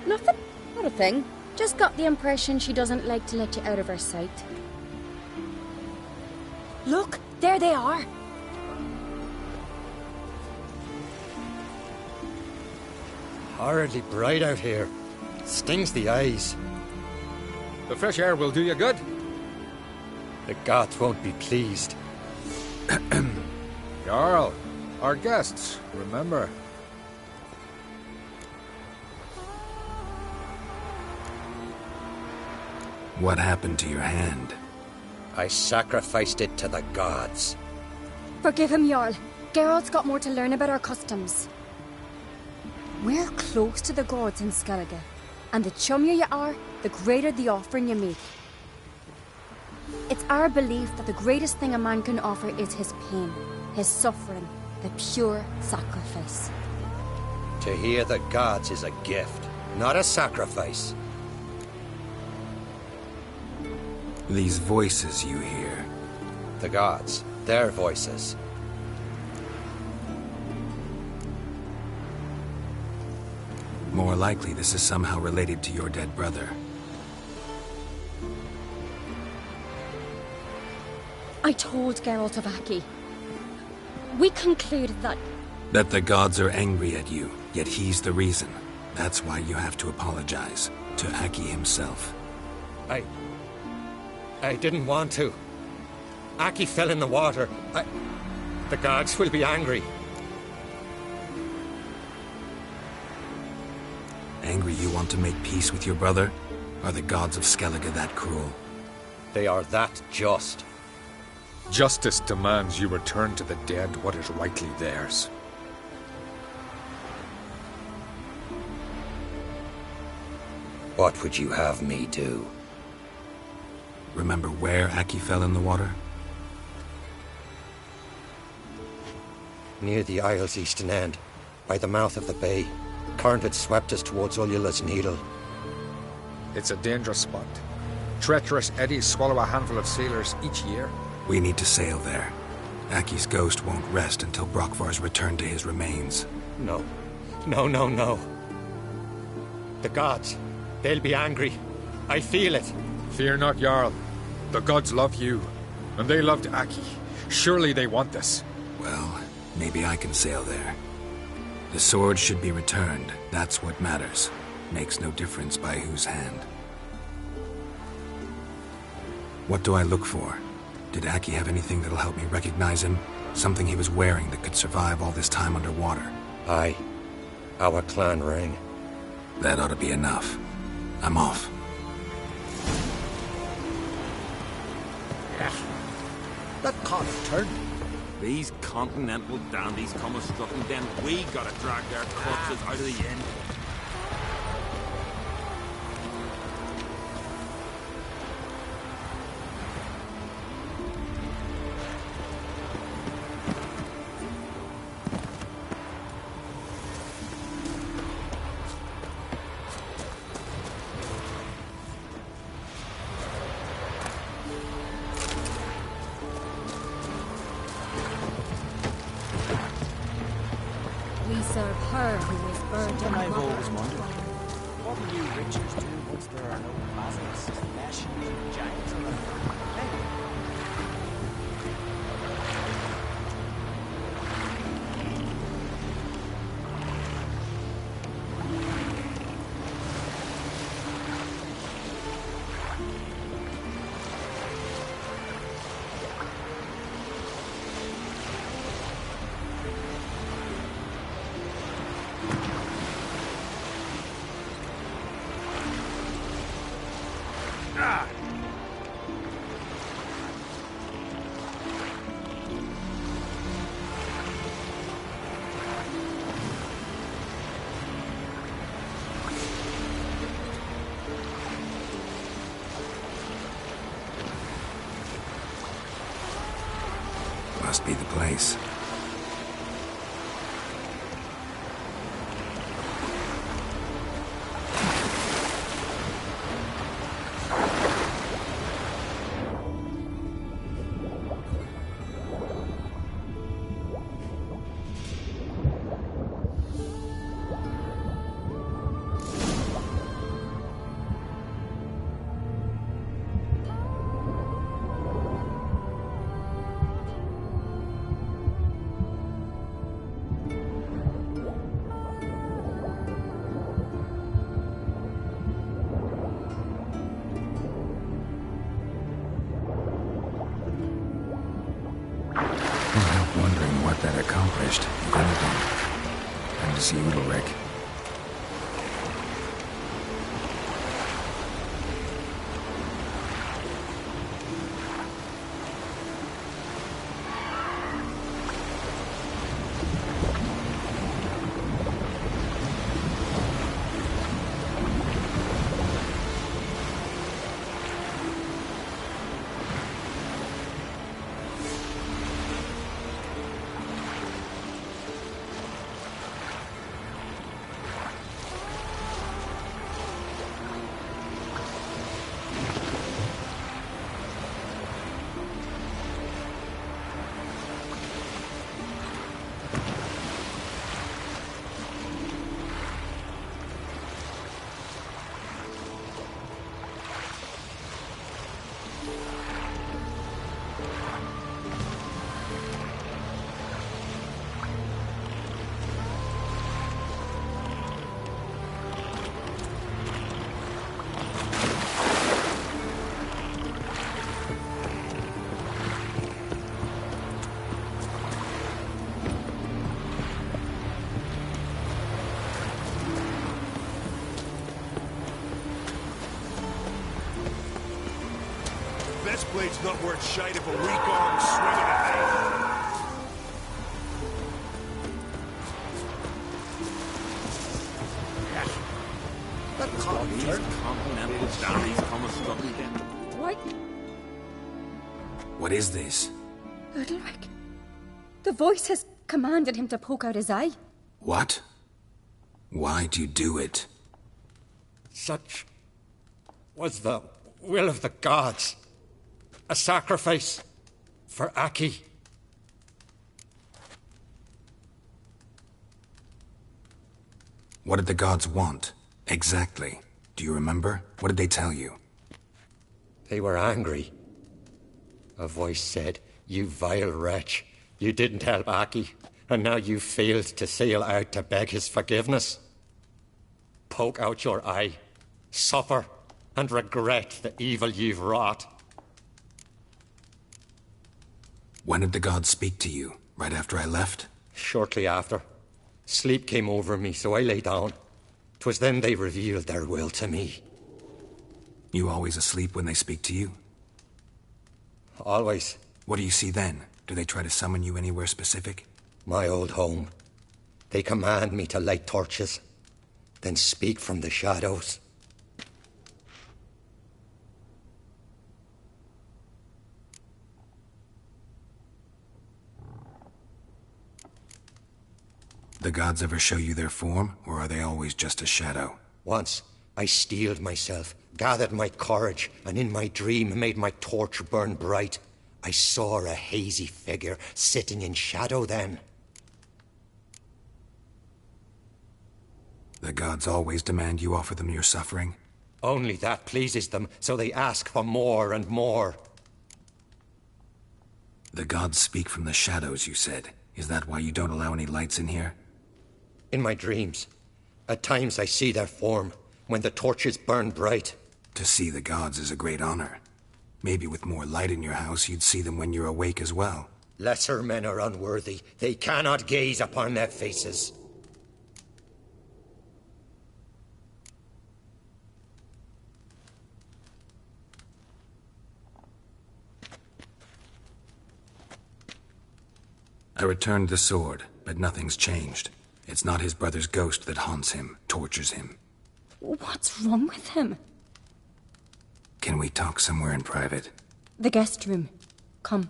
Nothing. Not a thing. Just got the impression she doesn't like to let you out of her sight. Look, there they are. Horridly bright out here. Stings the eyes. The fresh air will do you good. The gods won't be pleased. Jarl, our guests, remember. What happened to your hand? I sacrificed it to the gods. Forgive him, Jarl. Geralt's got more to learn about our customs. We're close to the gods in Skellige, and the chummier you are, the greater the offering you make. It's our belief that the greatest thing a man can offer is his pain, his suffering, the pure sacrifice. To hear the gods is a gift, not a sacrifice. These voices you hear. The gods, their voices. More likely this is somehow related to your dead brother. I told Geralt of Aki. We concluded that... That the gods are angry at you, yet he's the reason. That's why you have to apologize. To Aki himself. I didn't want to. Aki fell in the water. The gods will be angry. Angry you want to make peace with your brother? Are the gods of Skellige that cruel? They are that just. Justice demands you return to the dead what is rightly theirs. What would you have me do? Remember where Aki fell in the water? Near the Isle's eastern end, by the mouth of the bay. Current had swept us towards Ullula's Needle. It's a dangerous spot. Treacherous eddies swallow a handful of sailors each year. We need to sail there. Aki's ghost won't rest until Brokvar's returned to his remains. No. No. The gods, they'll be angry. I feel it. Fear not, Jarl. The gods love you, and they loved Aki. Surely they want this. Well, maybe I can sail there. The sword should be returned. That's what matters. Makes no difference by whose hand. What do I look for? Did Aki have anything that'll help me recognize him? Something he was wearing that could survive all this time underwater? Aye. Our clan ring. That ought to be enough. I'm off. That can't have turned. These continental dandies come a strutting, then we gotta drag their corpses out of the inn. We serve her who was burnt in the I've mother. always wondered. What will you riches do once there are no basilisks, flesh, and giants around? must be the place. Wondering what that accomplished, if anything. And to see Ulrich. This blade's not worth shite if a weak arm swinging at me. What? What is this? Ulrich. The voice has commanded him to poke out his eye. What? Why do you do it? Such was the will of the gods. A sacrifice for Aquí. What did the gods want? Exactly. Do you remember? What did they tell you? They were angry. A voice said, "You vile wretch, you didn't help Aquí, and now you failed to sail out to beg his forgiveness. Poke out your eye, suffer, and regret the evil you've wrought." When did the gods speak to you? Right after I left? Shortly after. Sleep came over me, so I lay down. 'Twas then they revealed their will to me. You always asleep when they speak to you? Always. What do you see then? Do they try to summon you anywhere specific? My old home. They command me to light torches, then speak from the shadows. The gods ever show you their form, or are they always just a shadow? Once, I steeled myself, gathered my courage, and in my dream made my torch burn bright. I saw a hazy figure sitting in shadow then. The gods always demand you offer them your suffering? Only that pleases them, so they ask for more and more. The gods speak from the shadows, you said. Is that why you don't allow any lights in here? In my dreams. At times I see their form, when the torches burn bright. To see the gods is a great honor. Maybe with more light in your house, you'd see them when you're awake as well. Lesser men are unworthy. They cannot gaze upon their faces. I returned the sword, but nothing's changed. It's not his brother's ghost that haunts him, tortures him. What's wrong with him? Can we talk somewhere in private? The guest room. Come.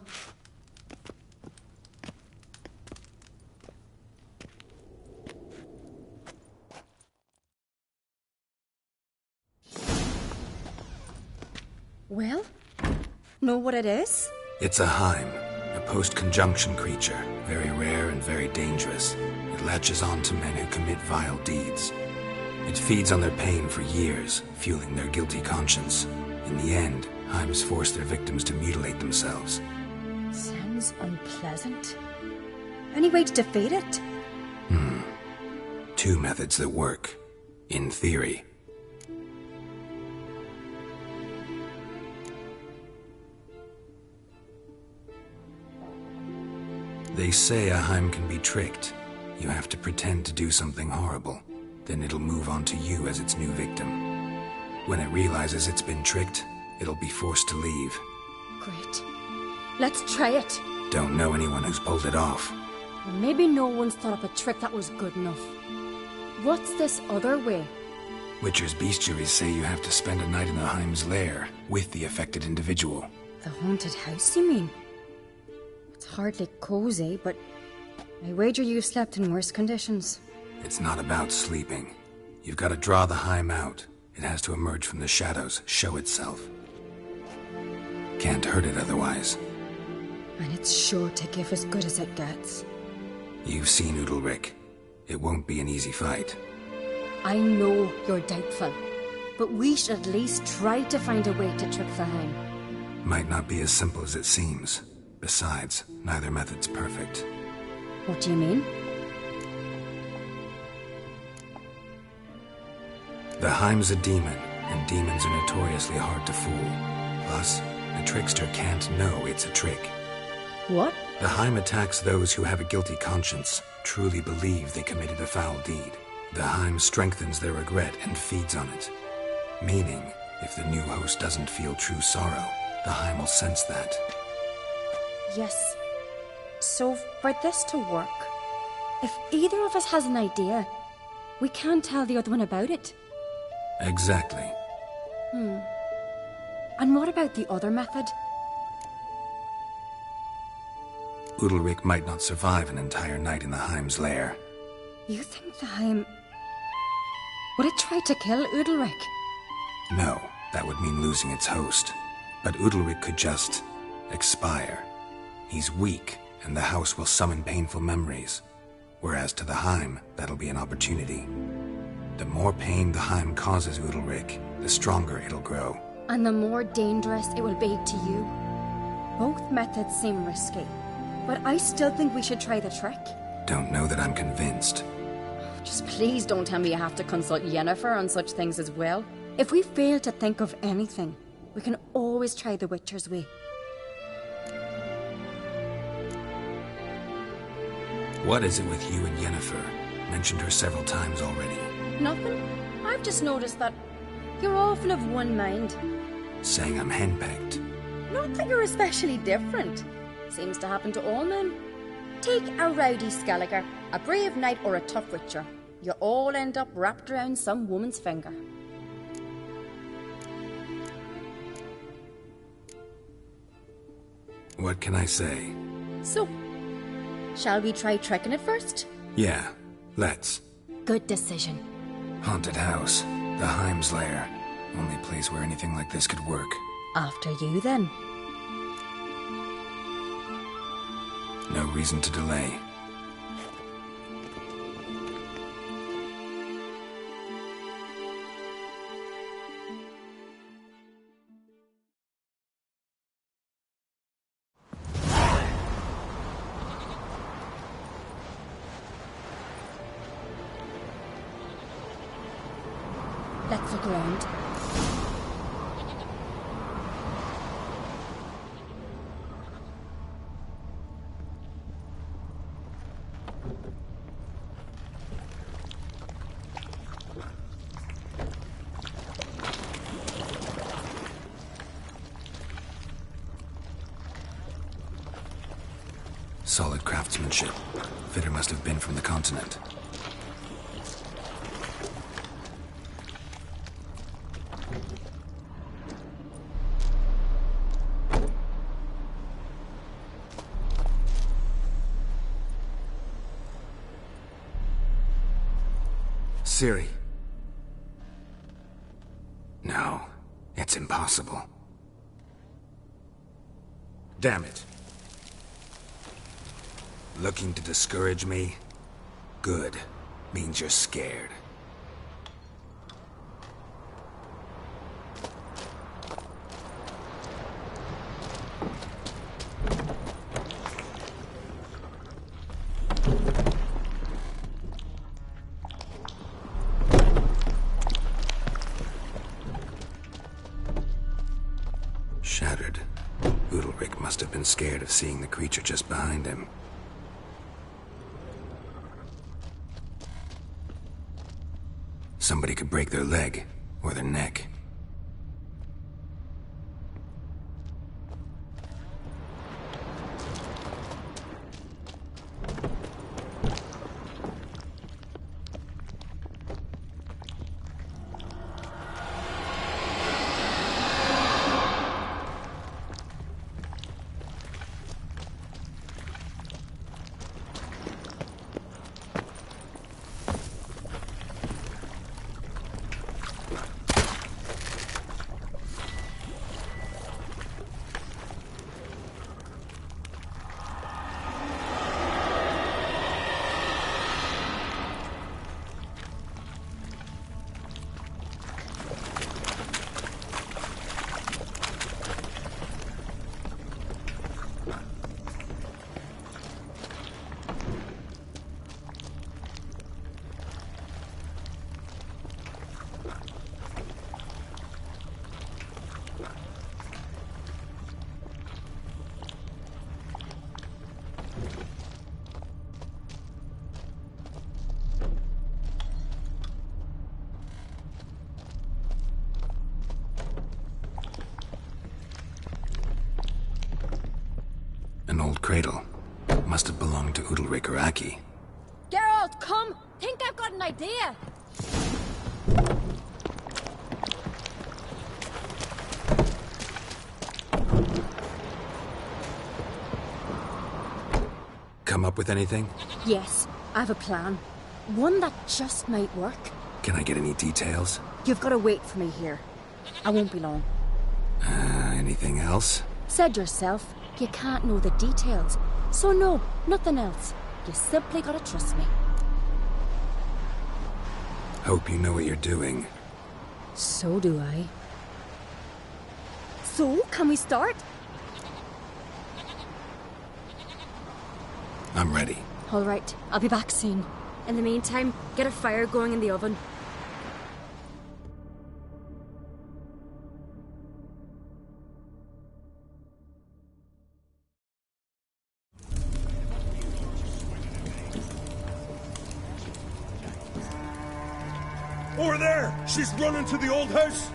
know what it is? It's a Heim, a post-conjunction creature, very rare and very dangerous. It latches on to men who commit vile deeds. It feeds on their pain for years, fueling their guilty conscience. In the end, Heims force their victims to mutilate themselves. Sounds unpleasant. Any way to defeat it? Two methods that work. In theory. They say a Heim can be tricked. You have to pretend to do something horrible. Then it'll move on to you as its new victim. When it realizes it's been tricked, it'll be forced to leave. Great. Let's try it. Don't know anyone who's pulled it off. Maybe no one's thought up a trick that was good enough. What's this other way? Witcher's bestiaries say you have to spend a night in the Heim's lair with the affected individual. The haunted house, you mean? It's hardly cozy, but I wager you've slept in worse conditions. It's not about sleeping. You've got to draw the Heim out. It has to emerge from the shadows, show itself. Can't hurt it otherwise. And it's sure to give as good as it gets. You've seen Udalric. It won't be an easy fight. I know you're doubtful, but we should at least try to find a way to trick the Heim. Might not be as simple as it seems. Besides, neither method's perfect. What do you mean? The Heim's a demon, and demons are notoriously hard to fool. Plus, a trickster can't know it's a trick. What? The Heim attacks those who have a guilty conscience, truly believe they committed a foul deed. The Heim strengthens their regret and feeds on it. Meaning, if the new host doesn't feel true sorrow, the Heim will sense that. Yes. So, for this to work, if either of us has an idea, we can't tell the other one about it. Exactly. And what about the other method? Udalric might not survive an entire night in the Heim's lair. You think the Heim... Would it try to kill Udalric? No, that would mean losing its host. But Udalric could just... expire. He's weak, and the house will summon painful memories. Whereas to the Heim, that'll be an opportunity. The more pain the Heim causes Udalric, the stronger it'll grow. And the more dangerous it will be to you. Both methods seem risky, but I still think we should try the trick. Don't know that I'm convinced. Just please don't tell me you have to consult Yennefer on such things as well. If we fail to think of anything, we can always try the Witcher's way. What is it with you and Yennefer? Mentioned her several times already. Nothing. I've just noticed that you're often of one mind. Saying I'm henpecked. Not that you're especially different. Seems to happen to all men. Take a rowdy Skellige, a brave knight or a tough witcher. You all end up wrapped around some woman's finger. What can I say? So, shall we try tricking it first? Yeah, let's. Good decision. Haunted house. The Heim's lair. Only place where anything like this could work. After you, then. No reason to delay. Let's look around. Solid craftsmanship. Fitter must have been from the continent. Ciri. No, it's impossible. Damn it. Looking to discourage me? Good. Means you're scared. Shattered. Udalric must have been scared of seeing the creature just behind him. Somebody could break their leg, or their neck. An old cradle. Must have belonged to Udalric or Aquí. Geralt, come! Think I've got an idea! Come up with anything? Yes, I have a plan. One that just might work. Can I get any details? You've got to wait for me here. I won't be long. Anything else? Said yourself, you can't know the details. So no, nothing else. You simply gotta trust me. Hope you know what you're doing. So do I. So, can we start? I'm ready. All right, I'll be back soon. In the meantime, get a fire going in the oven. Over there! She's running to the old house!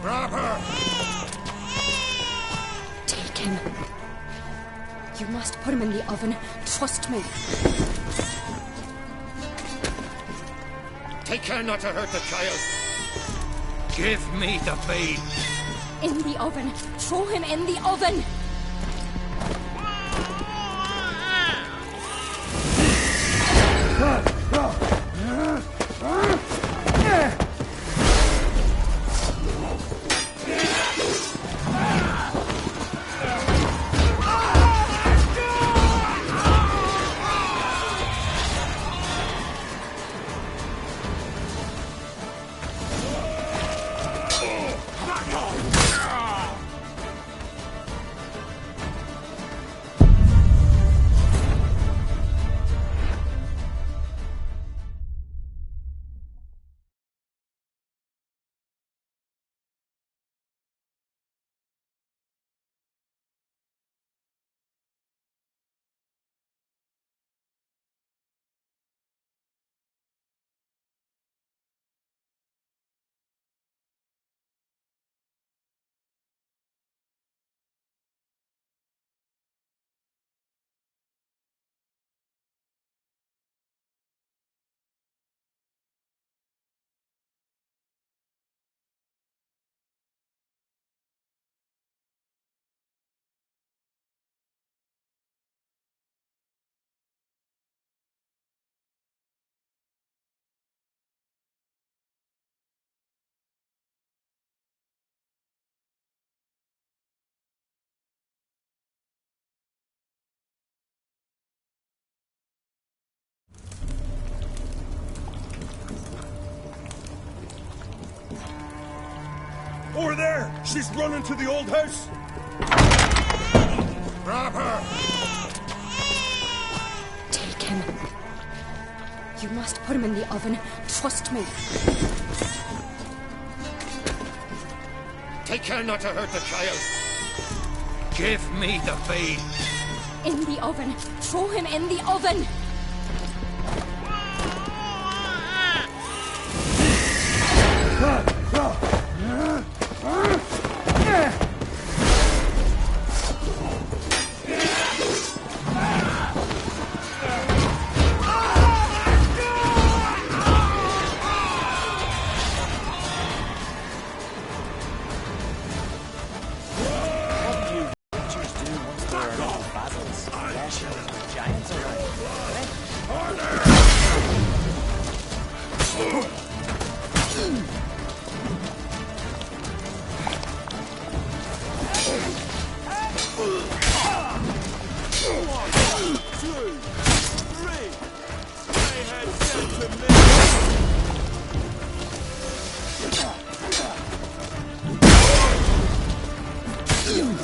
Grab her! Take him. You must put him in the oven. Trust me. Take care not to hurt the child. Give me the babe. In the oven. Throw him in the oven. Over there! She's running to the old house! Grab her! Take him. You must put him in the oven. Trust me. Take care not to hurt the child. Give me the babe. In the oven. Throw him in the oven.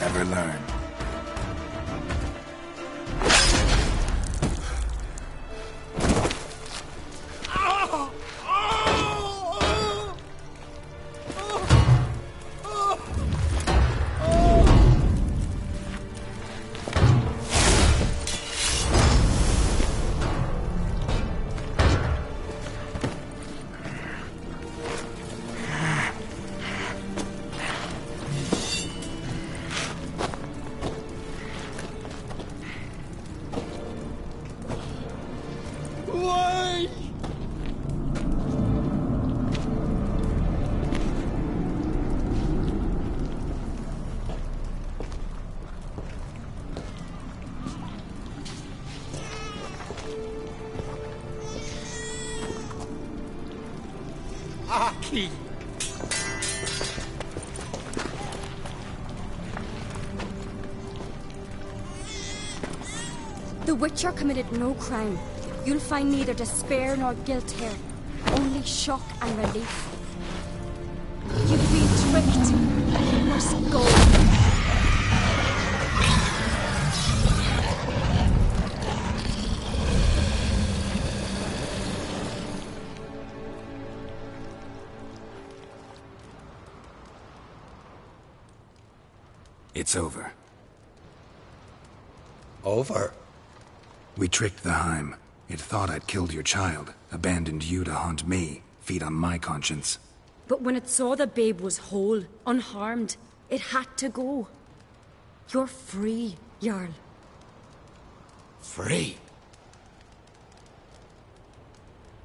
Never learn. Aquí. The Witcher committed no crime. You'll find neither despair nor guilt here. Only shock and relief. You've been tricked. You must go. It's over. Over? We tricked the Heim. It thought I'd killed your child, abandoned you to haunt me, feed on my conscience. But when it saw the babe was whole, unharmed, it had to go. You're free, Jarl. Free?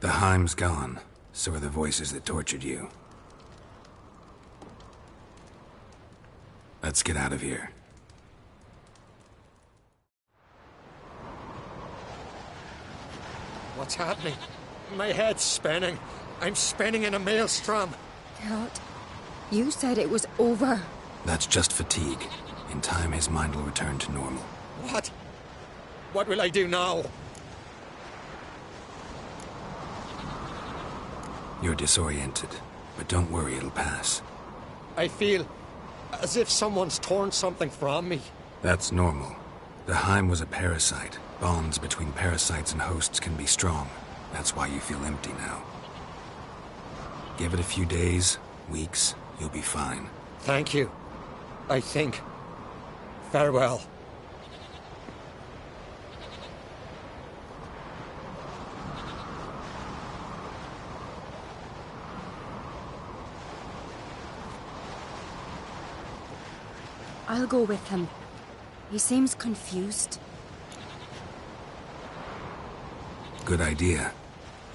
The Heim's gone. So are the voices that tortured you. Let's get out of here. What's happening? My head's spinning. I'm spinning in a maelstrom. Geralt, you said it was over. That's just fatigue. In time, his mind will return to normal. What? What will I do now? You're disoriented, but don't worry, it'll pass. I feel as if someone's torn something from me. That's normal. The Heim was a parasite. Bonds between parasites and hosts can be strong. That's why you feel empty now. Give it a few days, weeks, you'll be fine. Thank you. I think. Farewell. I'll go with him. He seems confused. Good idea.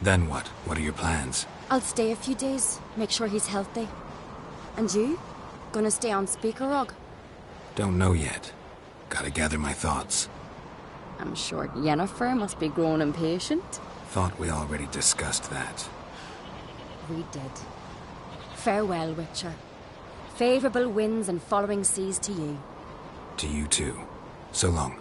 Then what? What are your plans? I'll stay a few days, make sure he's healthy. And you? Gonna stay on Speaker Rog? Don't know yet. Gotta gather my thoughts. I'm sure Yennefer must be growing impatient. Thought we already discussed that. We did. Farewell, Witcher. Favourable winds and following seas to you. To you too. So long.